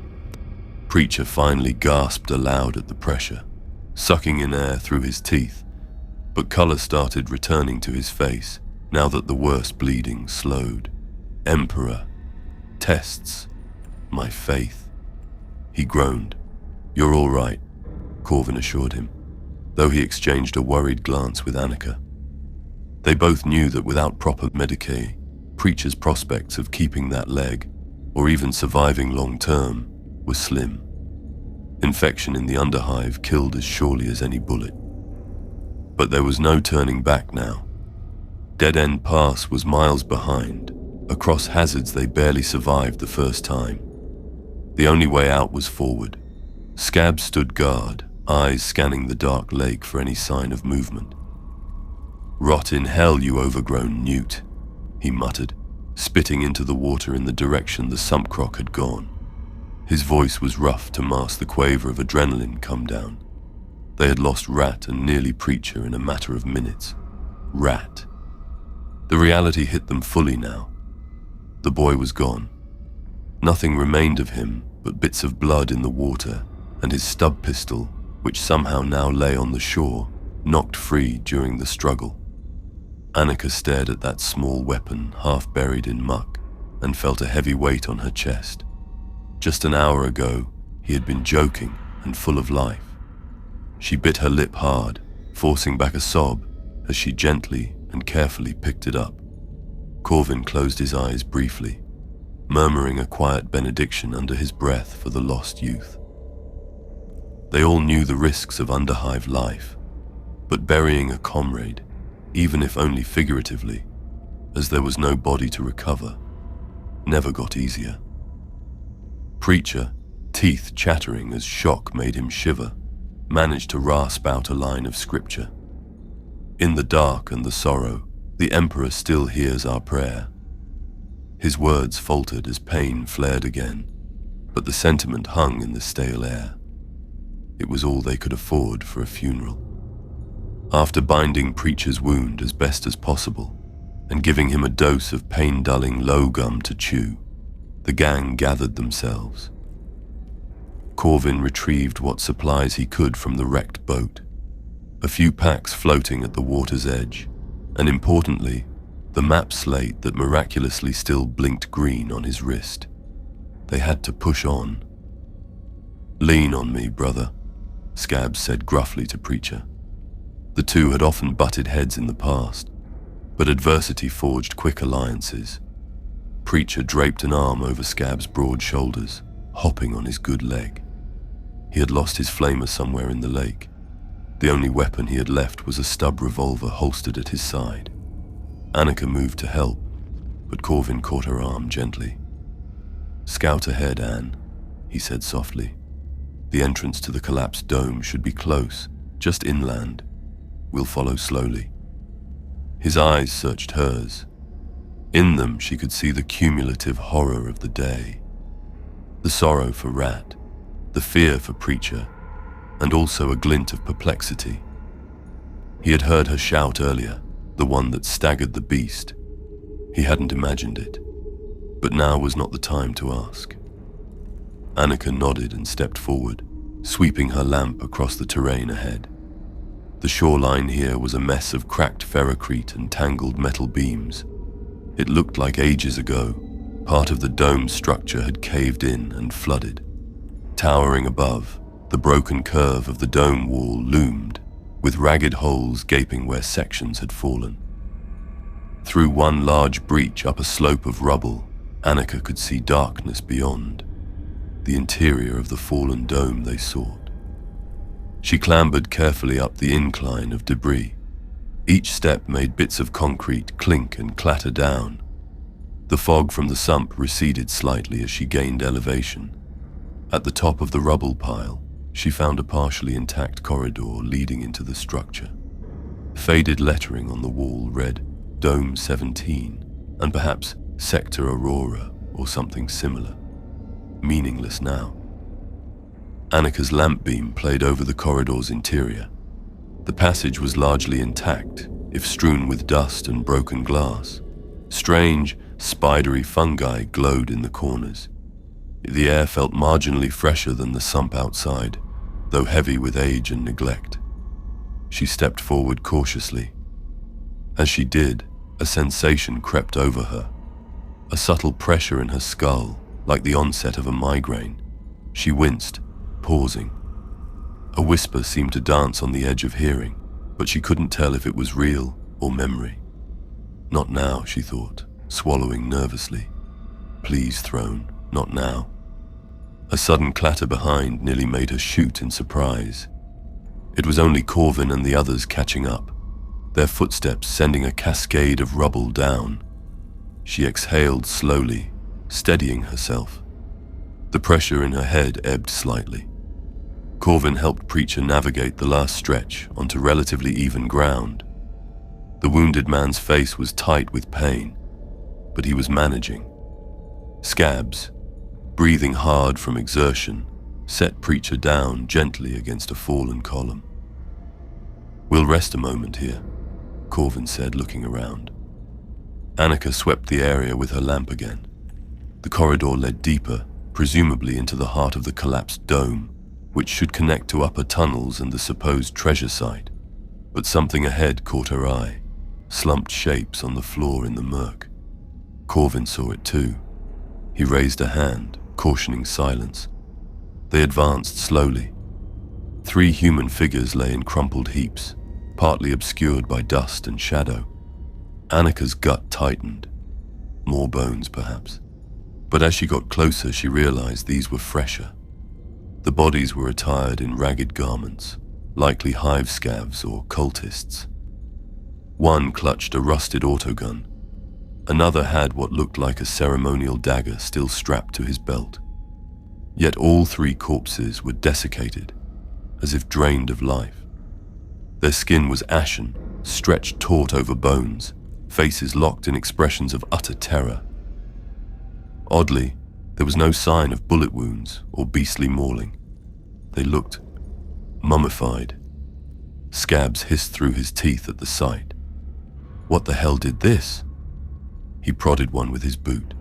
Preacher finally gasped aloud at the pressure, sucking in air through his teeth, but color started returning to his face now that the worst bleeding slowed. "Emperor. Tests. My faith." He groaned. "You're all right," Corvin assured him, though he exchanged a worried glance with Annika. They both knew that without proper Medicae, Preacher's prospects of keeping that leg, or even surviving long-term, was slim. Infection in the underhive killed as surely as any bullet. But there was no turning back now. Dead End Pass was miles behind, across hazards they barely survived the first time. The only way out was forward. Scabs stood guard, eyes scanning the dark lake for any sign of movement. "Rot in hell, you overgrown newt," he muttered, spitting into the water in the direction the sump croc had gone. His voice was rough to mask the quaver of adrenaline come down. They had lost Rat and nearly Preacher in a matter of minutes. Rat. The reality hit them fully now. The boy was gone. Nothing remained of him but bits of blood in the water and his stub pistol, which somehow now lay on the shore, knocked free during the struggle. Annika stared at that small weapon half buried in muck and felt a heavy weight on her chest. Just an hour ago, he had been joking and full of life. She bit her lip hard, forcing back a sob as she gently and carefully picked it up. Corvin closed his eyes briefly, murmuring a quiet benediction under his breath for the lost youth. They all knew the risks of underhive life, but burying a comrade, even if only figuratively, as there was no body to recover, never got easier. Preacher, teeth chattering as shock made him shiver, managed to rasp out a line of scripture. "In the dark and the sorrow, the Emperor still hears our prayer." His words faltered as pain flared again, but the sentiment hung in the stale air. It was all they could afford for a funeral. After binding Preacher's wound as best as possible and giving him a dose of pain-dulling low gum to chew, the gang gathered themselves. Corvin retrieved what supplies he could from the wrecked boat, a few packs floating at the water's edge, and importantly, the map slate that miraculously still blinked green on his wrist. They had to push on. "Lean on me, brother," Scabs said gruffly to Preacher. The two had often butted heads in the past, but adversity forged quick alliances. Preacher draped an arm over Scab's broad shoulders, hopping on his good leg. He had lost his flamer somewhere in the lake. The only weapon he had left was a stub revolver holstered at his side. Annika moved to help, but Corvin caught her arm gently. "Scout ahead, Anne," he said softly. "The entrance to the collapsed dome should be close, just inland. We'll follow slowly." His eyes searched hers. In them she could see the cumulative horror of the day. The sorrow for Rat, the fear for Preacher, and also a glint of perplexity. He had heard her shout earlier, the one that staggered the beast. He hadn't imagined it, but now was not the time to ask. Annika nodded and stepped forward, sweeping her lamp across the terrain ahead. The shoreline here was a mess of cracked ferrocrete and tangled metal beams. It looked like ages ago, part of the dome's structure had caved in and flooded. Towering above, the broken curve of the dome wall loomed, with ragged holes gaping where sections had fallen. Through one large breach up a slope of rubble, Annika could see darkness beyond, the interior of the fallen dome they sought. She clambered carefully up the incline of debris. Each step made bits of concrete clink and clatter down. The fog from the sump receded slightly as she gained elevation. At the top of the rubble pile, she found a partially intact corridor leading into the structure. Faded lettering on the wall read Dome 17, and perhaps Sector Aurora or something similar. Meaningless now. Annika's lamp beam played over the corridor's interior. The passage was largely intact, if strewn with dust and broken glass. Strange, spidery fungi glowed in the corners. The air felt marginally fresher than the sump outside, though heavy with age and neglect. She stepped forward cautiously. As she did, a sensation crept over her. A subtle pressure in her skull, like the onset of a migraine. She winced, pausing. A whisper seemed to dance on the edge of hearing, but she couldn't tell if it was real or memory. Not now, she thought, swallowing nervously. Please, throne, not now. A sudden clatter behind nearly made her shoot in surprise. It was only Corvin and the others catching up, their footsteps sending a cascade of rubble down. She exhaled slowly, steadying herself. The pressure in her head ebbed slightly. Corvin helped Preacher navigate the last stretch onto relatively even ground. The wounded man's face was tight with pain, but he was managing. Scabs, breathing hard from exertion, set Preacher down gently against a fallen column. "We'll rest a moment here," Corvin said, looking around. Annika swept the area with her lamp again. The corridor led deeper, presumably into the heart of the collapsed dome, which should connect to upper tunnels and the supposed treasure site. But something ahead caught her eye, slumped shapes on the floor in the murk. Corvin saw it too. He raised a hand, cautioning silence. They advanced slowly. 3 human figures lay in crumpled heaps, partly obscured by dust and shadow. Annika's gut tightened. More bones, perhaps. But as she got closer, she realized these were fresher. The bodies were attired in ragged garments, likely hive scavs or cultists. One clutched a rusted autogun. Another had what looked like a ceremonial dagger still strapped to his belt. Yet all 3 corpses were desiccated, as if drained of life. Their skin was ashen, stretched taut over bones, faces locked in expressions of utter terror. Oddly, there was no sign of bullet wounds or beastly mauling. They looked mummified. Scabs hissed through his teeth at the sight. What the hell did this? He prodded one with his boot.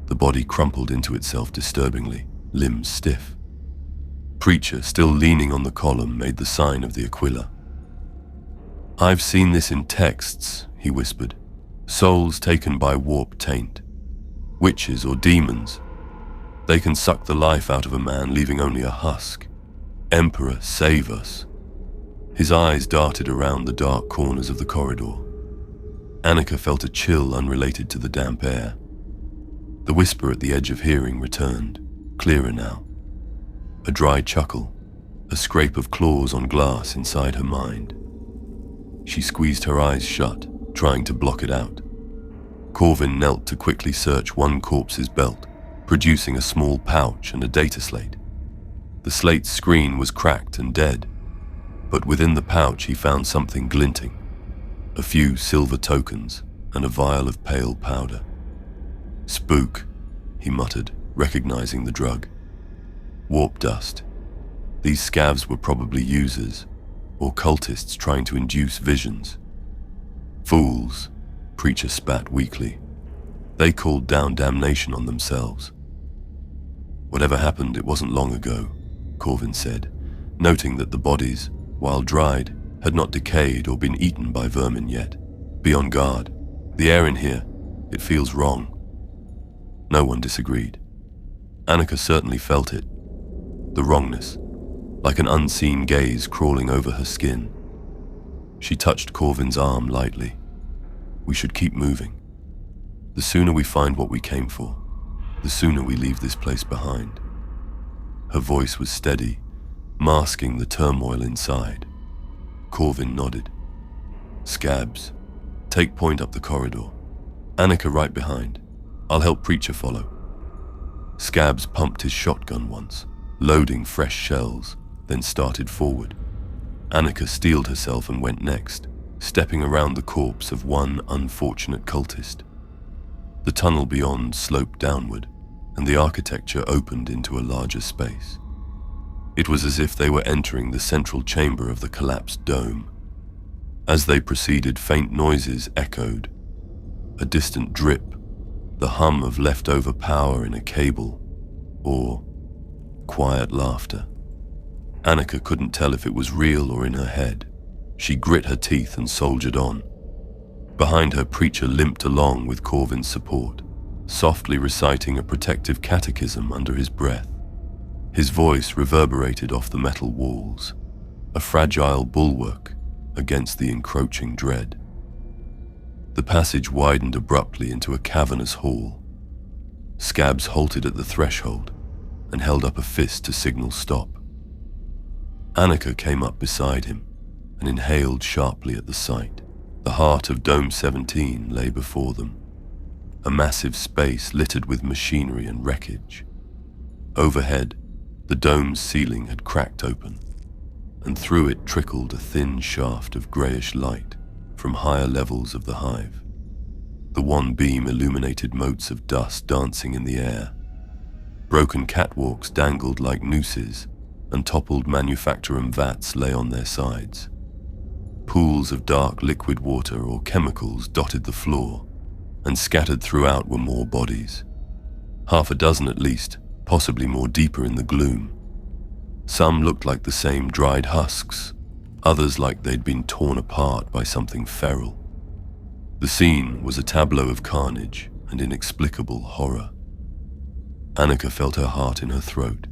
The body crumpled into itself disturbingly, limbs stiff. Preacher, still leaning on the column, made the sign of the Aquila. "I've seen this in texts," he whispered. "Souls taken by warp taint. Witches or demons. They can suck the life out of a man, leaving only a husk. Emperor, save us." His eyes darted around the dark corners of the corridor. Annika felt a chill unrelated to the damp air. The whisper at the edge of hearing returned, clearer now. A dry chuckle, a scrape of claws on glass inside her mind. She squeezed her eyes shut, trying to block it out. Corvin knelt to quickly search one corpse's belt, producing a small pouch and a data slate. The slate's screen was cracked and dead, but within the pouch he found something glinting. A few silver tokens and a vial of pale powder. "Spook," he muttered, recognizing the drug. "Warp dust. These scavs were probably users, or cultists trying to induce visions." "Fools," Preacher spat weakly. "They called down damnation on themselves." "Whatever happened, it wasn't long ago," Corvin said, noting that the bodies, while dried, had not decayed or been eaten by vermin yet. "Be on guard. The air in here, it feels wrong." No one disagreed. Annika certainly felt it. The wrongness, like an unseen gaze crawling over her skin. She touched Corvin's arm lightly. "We should keep moving. The sooner we find what we came for, the sooner we leave this place behind." Her voice was steady, masking the turmoil inside. Corvin nodded. "Scabs, take point up the corridor. Annika right behind. I'll help Preacher follow." Scabs pumped his shotgun once, loading fresh shells, then started forward. Annika steeled herself and went next, stepping around the corpse of one unfortunate cultist. The tunnel beyond sloped downward, and the architecture opened into a larger space. It was as if they were entering the central chamber of the collapsed dome. As they proceeded, faint noises echoed. A distant drip, the hum of leftover power in a cable, or quiet laughter. Annika couldn't tell if it was real or in her head. She grit her teeth and soldiered on. Behind her, Preacher limped along with Corvin's support, softly reciting a protective catechism under his breath. His voice reverberated off the metal walls, a fragile bulwark against the encroaching dread. The passage widened abruptly into a cavernous hall. Scabs halted at the threshold and held up a fist to signal stop. Annika came up beside him and inhaled sharply at the sight. The heart of Dome 17 lay before them, a massive space littered with machinery and wreckage. Overhead, the dome's ceiling had cracked open, and through it trickled a thin shaft of greyish light from higher levels of the hive. The one beam illuminated motes of dust dancing in the air. Broken catwalks dangled like nooses, and toppled manufacturum vats lay on their sides. Pools of dark liquid water or chemicals dotted the floor, and scattered throughout were more bodies. Half a dozen at least, possibly more deeper in the gloom. Some looked like the same dried husks, others like they'd been torn apart by something feral. The scene was a tableau of carnage and inexplicable horror. Annika felt her heart in her throat.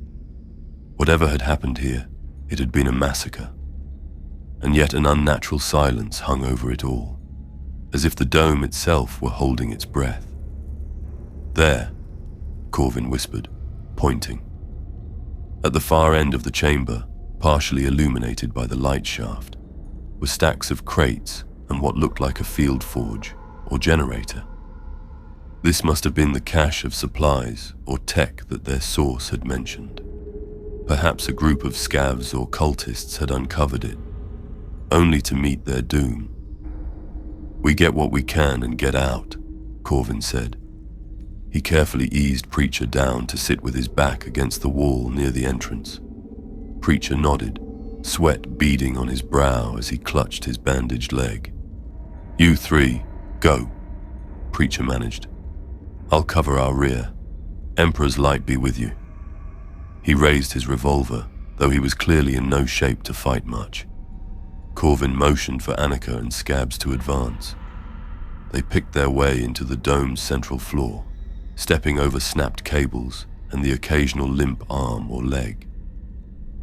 Whatever had happened here, it had been a massacre. And yet an unnatural silence hung over it all, as if the dome itself were holding its breath. "There," Corvin whispered, pointing. At the far end of the chamber, partially illuminated by the light shaft, were stacks of crates and what looked like a field forge or generator. This must have been the cache of supplies or tech that their source had mentioned. Perhaps a group of scavs or cultists had uncovered it, only to meet their doom. "We get what we can and get out," Corvin said. He carefully eased Preacher down to sit with his back against the wall near the entrance. Preacher nodded, sweat beading on his brow as he clutched his bandaged leg. "You three, go," Preacher managed. "I'll cover our rear. Emperor's light be with you." He raised his revolver, though he was clearly in no shape to fight much. Corvin motioned for Annika and Scabs to advance. They picked their way into the dome's central floor, stepping over snapped cables and the occasional limp arm or leg.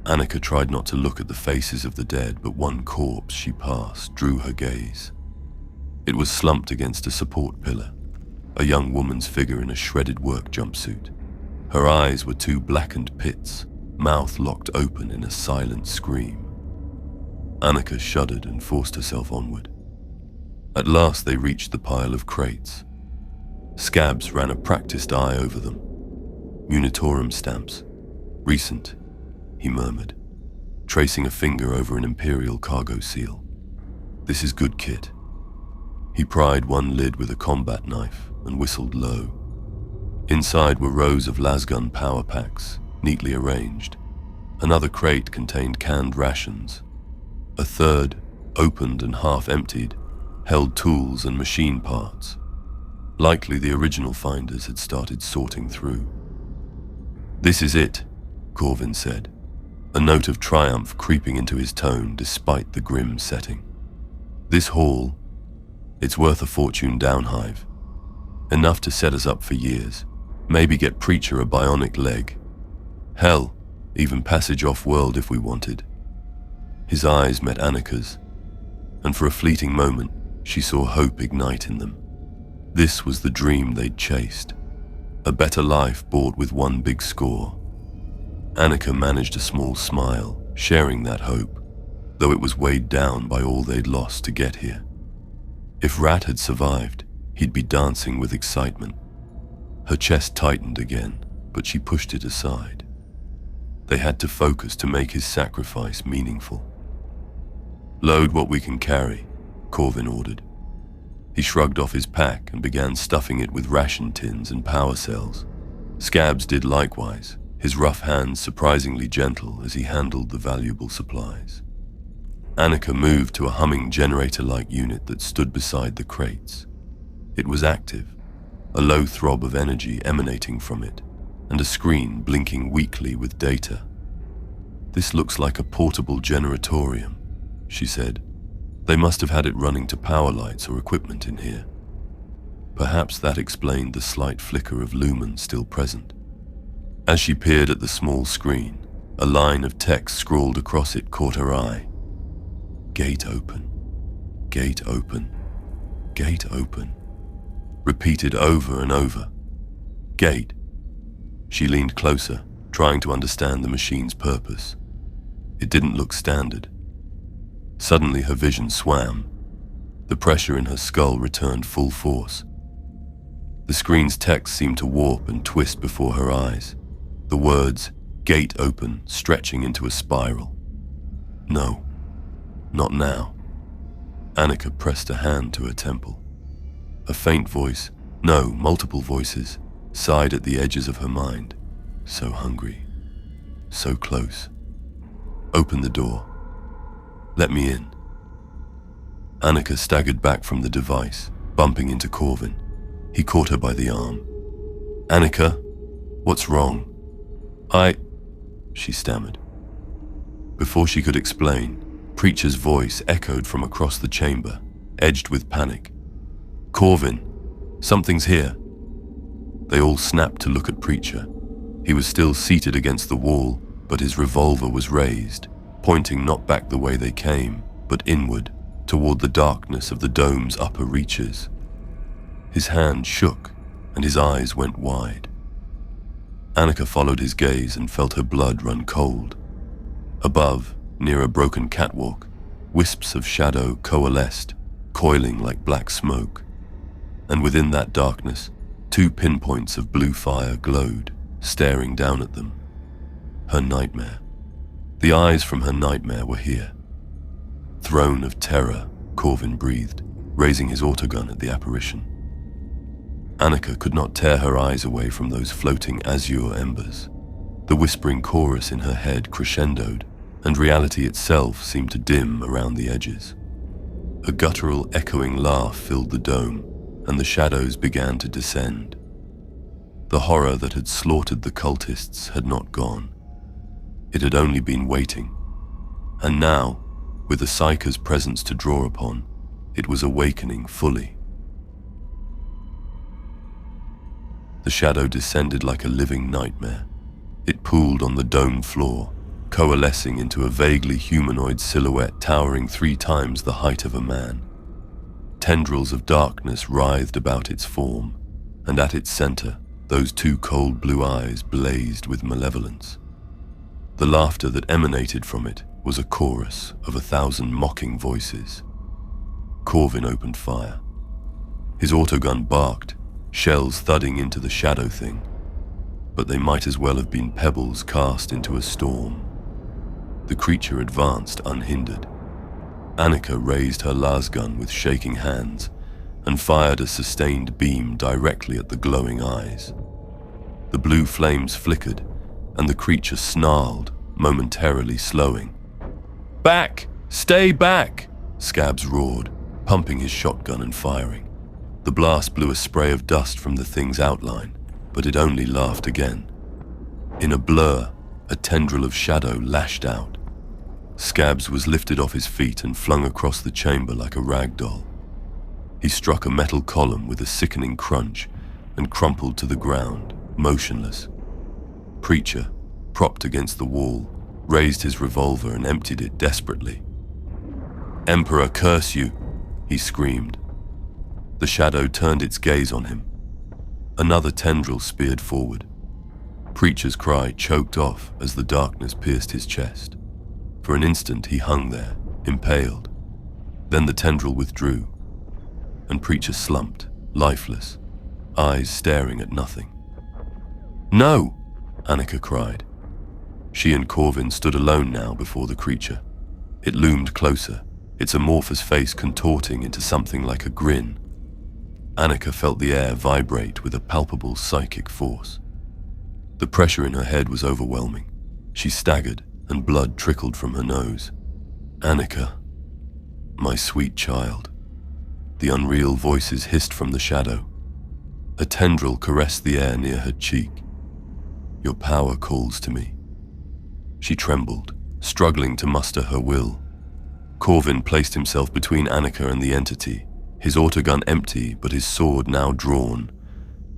Annika tried not to look at the faces of the dead, but one corpse she passed drew her gaze. It was slumped against a support pillar, a young woman's figure in a shredded work jumpsuit. Her eyes were two blackened pits, mouth locked open in a silent scream. Annika shuddered and forced herself onward. At last they reached the pile of crates. Scabs ran a practiced eye over them. Unitorum stamps. "Recent," he murmured, tracing a finger over an Imperial cargo seal. "This is good kit." He pried one lid with a combat knife and whistled low. Inside were rows of lasgun power packs, neatly arranged. Another crate contained canned rations. A third, opened and half emptied, held tools and machine parts. Likely the original finders had started sorting through. "This is it," Corvin said, a note of triumph creeping into his tone despite the grim setting. "This haul, it's worth a fortune downhive. Enough to set us up for years. Maybe get Preacher a bionic leg. Hell, even passage off-world if we wanted." His eyes met Annika's, and for a fleeting moment, she saw hope ignite in them. This was the dream they'd chased. A better life bought with one big score. Annika managed a small smile, sharing that hope, though it was weighed down by all they'd lost to get here. If Rat had survived, he'd be dancing with excitement. Her chest tightened again, but she pushed it aside. They had to focus to make his sacrifice meaningful. "Load what we can carry," Corvin ordered. He shrugged off his pack and began stuffing it with ration tins and power cells. Scabs did likewise, his rough hands surprisingly gentle as he handled the valuable supplies. Annika moved to a humming generator-like unit that stood beside the crates. It was active, a low throb of energy emanating from it, and a screen blinking weakly with data. "This looks like a portable generatorium," she said. "They must have had it running to power lights or equipment in here." Perhaps that explained the slight flicker of lumen still present. As she peered at the small screen, a line of text scrawled across it caught her eye. "Gate open. Gate open. Gate open." Repeated over and over. "Gate." She leaned closer, trying to understand the machine's purpose. It didn't look standard. Suddenly her vision swam. The pressure in her skull returned full force. The screen's text seemed to warp and twist before her eyes. The words, "Gate open," stretching into a spiral. No, not now. Annika pressed a hand to her temple. A faint voice, no, multiple voices, sighed at the edges of her mind. So hungry. So close. "Open the door. Let me in." Annika staggered back from the device, bumping into Corvin. He caught her by the arm. "Annika, what's wrong?" She stammered. Before she could explain, Preacher's voice echoed from across the chamber, edged with panic. "Corvin, something's here." They all snapped to look at Preacher. He was still seated against the wall, but his revolver was raised, pointing not back the way they came, but inward, toward the darkness of the dome's upper reaches. His hand shook, and his eyes went wide. Annika followed his gaze and felt her blood run cold. Above, near a broken catwalk, wisps of shadow coalesced, coiling like black smoke. And within that darkness, two pinpoints of blue fire glowed, staring down at them. Her nightmare. The eyes from her nightmare were here. "Throne of terror," Corvin breathed, raising his autogun at the apparition. Annika could not tear her eyes away from those floating azure embers. The whispering chorus in her head crescendoed, and reality itself seemed to dim around the edges. A guttural, echoing laugh filled the dome, and the shadows began to descend. The horror that had slaughtered the cultists had not gone. It had only been waiting. And now, with the Psyker's presence to draw upon, it was awakening fully. The shadow descended like a living nightmare. It pooled on the dome floor, coalescing into a vaguely humanoid silhouette towering 3 times the height of a man. Tendrils of darkness writhed about its form, and at its center, those 2 cold blue eyes blazed with malevolence. The laughter that emanated from it was a chorus of 1,000 mocking voices. Corvin opened fire. His autogun barked, shells thudding into the shadow thing, but they might as well have been pebbles cast into a storm. The creature advanced unhindered. Annika raised her lasgun with shaking hands and fired a sustained beam directly at the glowing eyes. The blue flames flickered, and the creature snarled, momentarily slowing. "Back! Stay back!" Scabs roared, pumping his shotgun and firing. The blast blew a spray of dust from the thing's outline, but it only laughed again. In a blur, a tendril of shadow lashed out. Scabs was lifted off his feet and flung across the chamber like a rag doll. He struck a metal column with a sickening crunch and crumpled to the ground, motionless. Preacher, propped against the wall, raised his revolver and emptied it desperately. "Emperor, curse you!" he screamed. The shadow turned its gaze on him. Another tendril speared forward. Preacher's cry choked off as the darkness pierced his chest. For an instant he hung there, impaled. Then the tendril withdrew, and Preacher slumped, lifeless, eyes staring at nothing. "No!" Annika cried. She and Corvin stood alone now before the creature. It loomed closer, its amorphous face contorting into something like a grin. Annika felt the air vibrate with a palpable psychic force. The pressure in her head was overwhelming. She staggered, and blood trickled from her nose. "Annika, my sweet child." The unreal voices hissed from the shadow. A tendril caressed the air near her cheek. "Your power calls to me." She trembled, struggling to muster her will. Corvin placed himself between Annika and the entity, his autogun empty but his sword now drawn,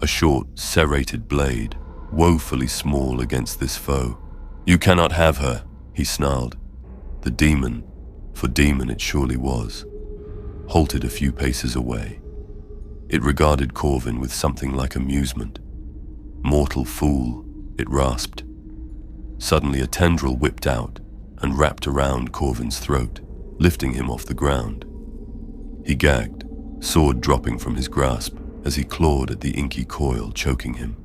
a short, serrated blade, woefully small against this foe. "You cannot have her," he snarled. The demon, for demon it surely was, halted a few paces away. It regarded Corvin with something like amusement. "Mortal fool," it rasped. Suddenly a tendril whipped out and wrapped around Corvin's throat, lifting him off the ground. He gagged, sword dropping from his grasp as he clawed at the inky coil choking him.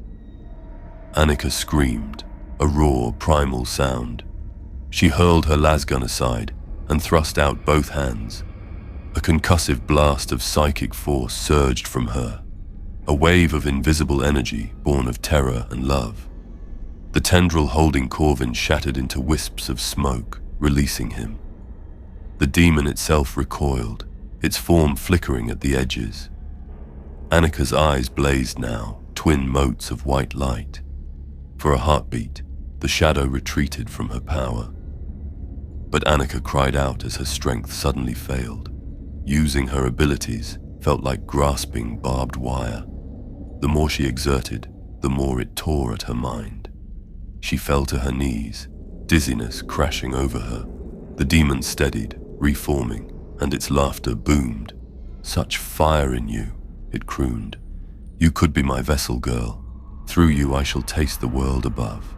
Annika screamed, a raw, primal sound. She hurled her lasgun aside and thrust out both hands. A concussive blast of psychic force surged from her, a wave of invisible energy born of terror and love. The tendril holding Corvin shattered into wisps of smoke, releasing him. The demon itself recoiled, its form flickering at the edges. Annika's eyes blazed now, twin motes of white light. For a heartbeat, the shadow retreated from her power. But Annika cried out as her strength suddenly failed. Using her abilities felt like grasping barbed wire. The more she exerted, the more it tore at her mind. She fell to her knees, dizziness crashing over her. The demon steadied, reforming, and its laughter boomed. "Such fire in you," it crooned. "You could be my vessel, girl. Through you I shall taste the world above."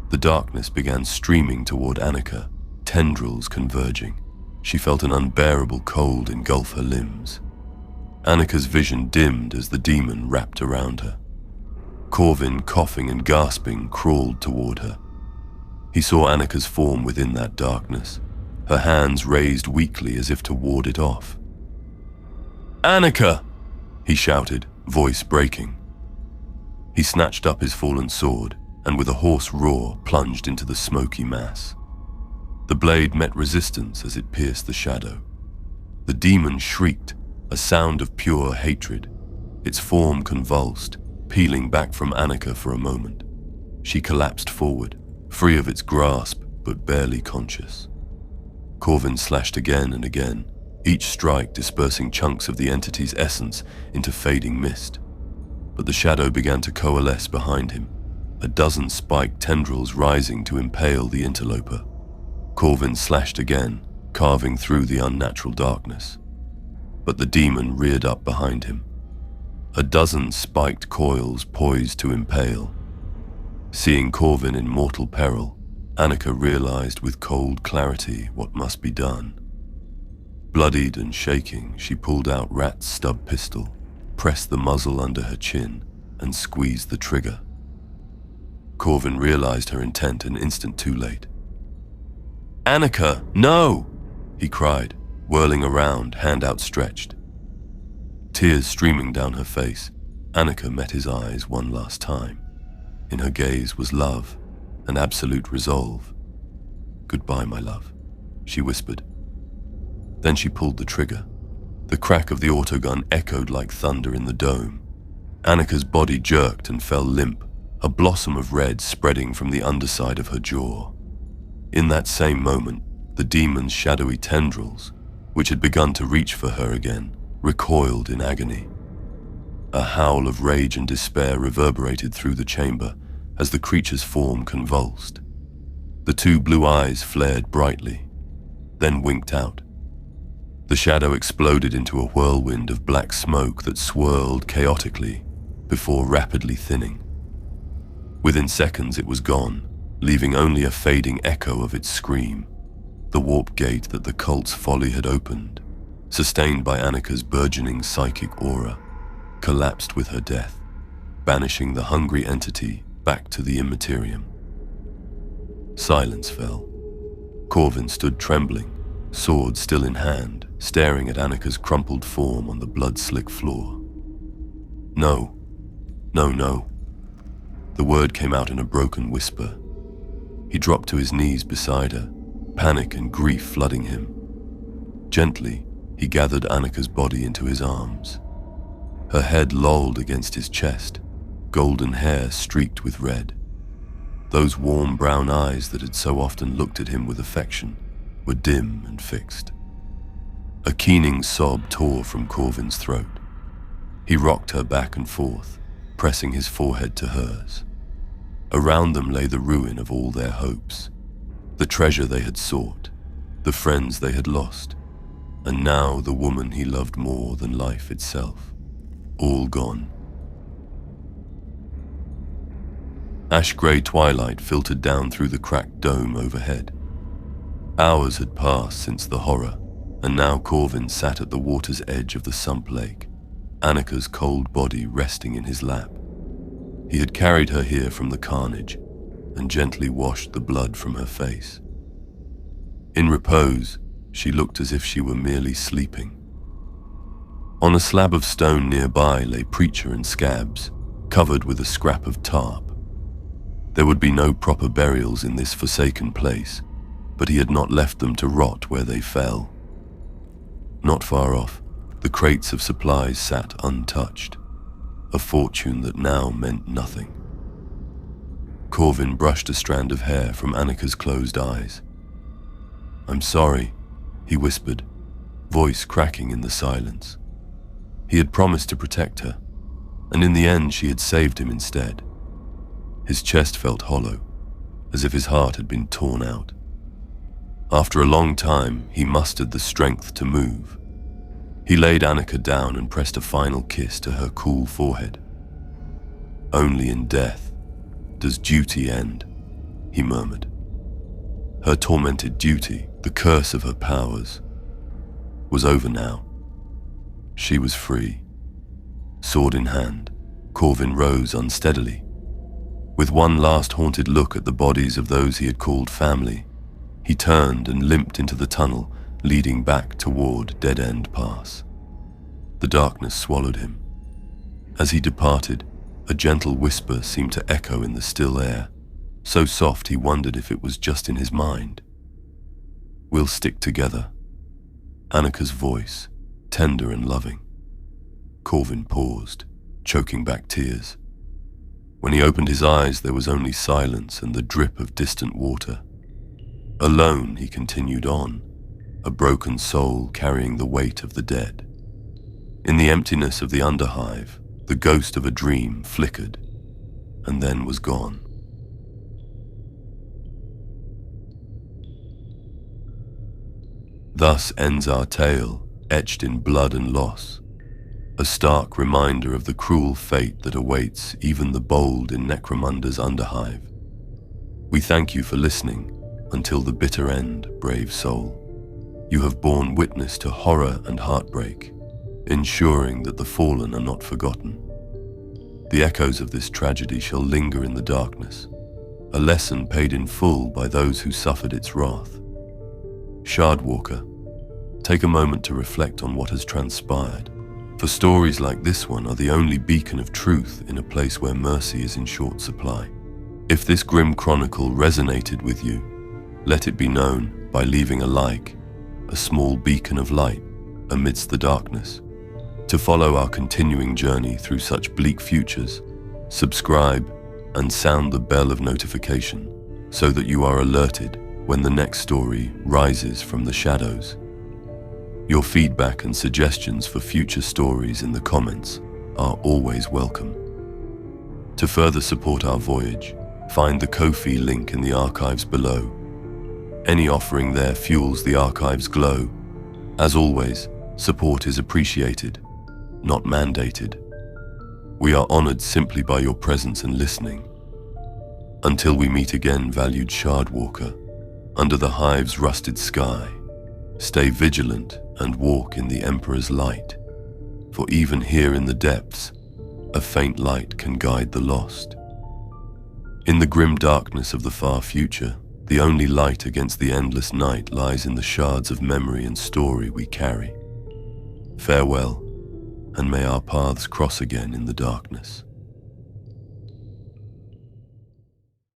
The darkness began streaming toward Annika, tendrils converging. She felt an unbearable cold engulf her limbs. Annika's vision dimmed as the demon wrapped around her. Corvin, coughing and gasping, crawled toward her. He saw Annika's form within that darkness, her hands raised weakly as if to ward it off. "Annika!" he shouted, voice breaking. He snatched up his fallen sword and with a hoarse roar plunged into the smoky mass. The blade met resistance as it pierced the shadow. The demon shrieked, a sound of pure hatred. Its form convulsed, peeling back from Annika for a moment. She collapsed forward, free of its grasp, but barely conscious. Corvin slashed again and again, each strike dispersing chunks of the entity's essence into fading mist. But the shadow began to coalesce behind him, a dozen spiked tendrils rising to impale the interloper. Corvin slashed again, carving through the unnatural darkness. But the demon reared up behind him. A dozen spiked coils poised to impale. Seeing Corvin in mortal peril, Annika realized with cold clarity what must be done. Bloodied and shaking, she pulled out Rat's stub pistol, pressed the muzzle under her chin, and squeezed the trigger. Corvin realized her intent an instant too late. "Annika, no!" he cried, whirling around, hand outstretched. Tears streaming down her face, Annika met his eyes one last time. In her gaze was love, an absolute resolve. "Goodbye, my love," she whispered. Then she pulled the trigger. The crack of the autogun echoed like thunder in the dome. Annika's body jerked and fell limp, a blossom of red spreading from the underside of her jaw. In that same moment, the demon's shadowy tendrils, which had begun to reach for her again, recoiled in agony. A howl of rage and despair reverberated through the chamber as the creature's form convulsed. The two blue eyes flared brightly, then winked out. The shadow exploded into a whirlwind of black smoke that swirled chaotically before rapidly thinning. Within seconds it was gone, leaving only a fading echo of its scream, the warp gate that the cult's folly had opened, sustained by Annika's burgeoning psychic aura, collapsed with her death, banishing the hungry entity back to the immaterium. Silence fell. Corvin stood trembling, sword still in hand, staring at Annika's crumpled form on the blood-slick floor. "No, no, no." The word came out in a broken whisper. He dropped to his knees beside her, panic and grief flooding him. Gently, he gathered Annika's body into his arms. Her head lolled against his chest, golden hair streaked with red. Those warm brown eyes that had so often looked at him with affection were dim and fixed. A keening sob tore from Corvin's throat. He rocked her back and forth, pressing his forehead to hers. Around them lay the ruin of all their hopes, the treasure they had sought, the friends they had lost, and now the woman he loved more than life itself, all gone. Ash-grey twilight filtered down through the cracked dome overhead. Hours had passed since the horror, and now Corvin sat at the water's edge of the sump lake, Annika's cold body resting in his lap. He had carried her here from the carnage and gently washed the blood from her face. In repose, she looked as if she were merely sleeping. On a slab of stone nearby lay Preacher and Scabs, covered with a scrap of tarp. There would be no proper burials in this forsaken place, but he had not left them to rot where they fell. Not far off, the crates of supplies sat untouched, a fortune that now meant nothing. Corvin brushed a strand of hair from Annika's closed eyes. "I'm sorry," he whispered, voice cracking in the silence. He had promised to protect her, and in the end she had saved him instead. His chest felt hollow, as if his heart had been torn out. After a long time, he mustered the strength to move. He laid Annika down and pressed a final kiss to her cool forehead. "Only in death does duty end," he murmured. Her tormented duty, the curse of her powers, was over now. She was free. Sword in hand, Corvin rose unsteadily. With one last haunted look at the bodies of those he had called family, he turned and limped into the tunnel leading back toward Dead End Pass. The darkness swallowed him. As he departed, a gentle whisper seemed to echo in the still air, so soft he wondered if it was just in his mind. We'll stick together. Annika's voice, tender and loving. Corvin paused, choking back tears. When he opened his eyes, there was only silence and the drip of distant water. Alone, he continued on, a broken soul carrying the weight of the dead. In the emptiness of the underhive, the ghost of a dream flickered, and then was gone. Thus ends our tale, etched in blood and loss, a stark reminder of the cruel fate that awaits even the bold in Necromunda's underhive. We thank you for listening until the bitter end, brave soul. You have borne witness to horror and heartbreak, ensuring that the fallen are not forgotten. The echoes of this tragedy shall linger in the darkness, a lesson paid in full by those who suffered its wrath. Shardwalker, take a moment to reflect on what has transpired, for stories like this one are the only beacon of truth in a place where mercy is in short supply. If this grim chronicle resonated with you, let it be known by leaving a like, a small beacon of light amidst the darkness. To follow our continuing journey through such bleak futures, subscribe and sound the bell of notification so that you are alerted when the next story rises from the shadows. Your feedback and suggestions for future stories in the comments are always welcome. To further support our voyage, find the Ko-fi link in the archives below. Any offering there fuels the archive's glow. As always, support is appreciated, not mandated. We are honored simply by your presence and listening. Until we meet again, valued Shardwalker, under the hive's rusted sky, stay vigilant and walk in the Emperor's light, for even here in the depths, a faint light can guide the lost. In the grim darkness of the far future, the only light against the endless night lies in the shards of memory and story we carry. Farewell, and may our paths cross again in the darkness.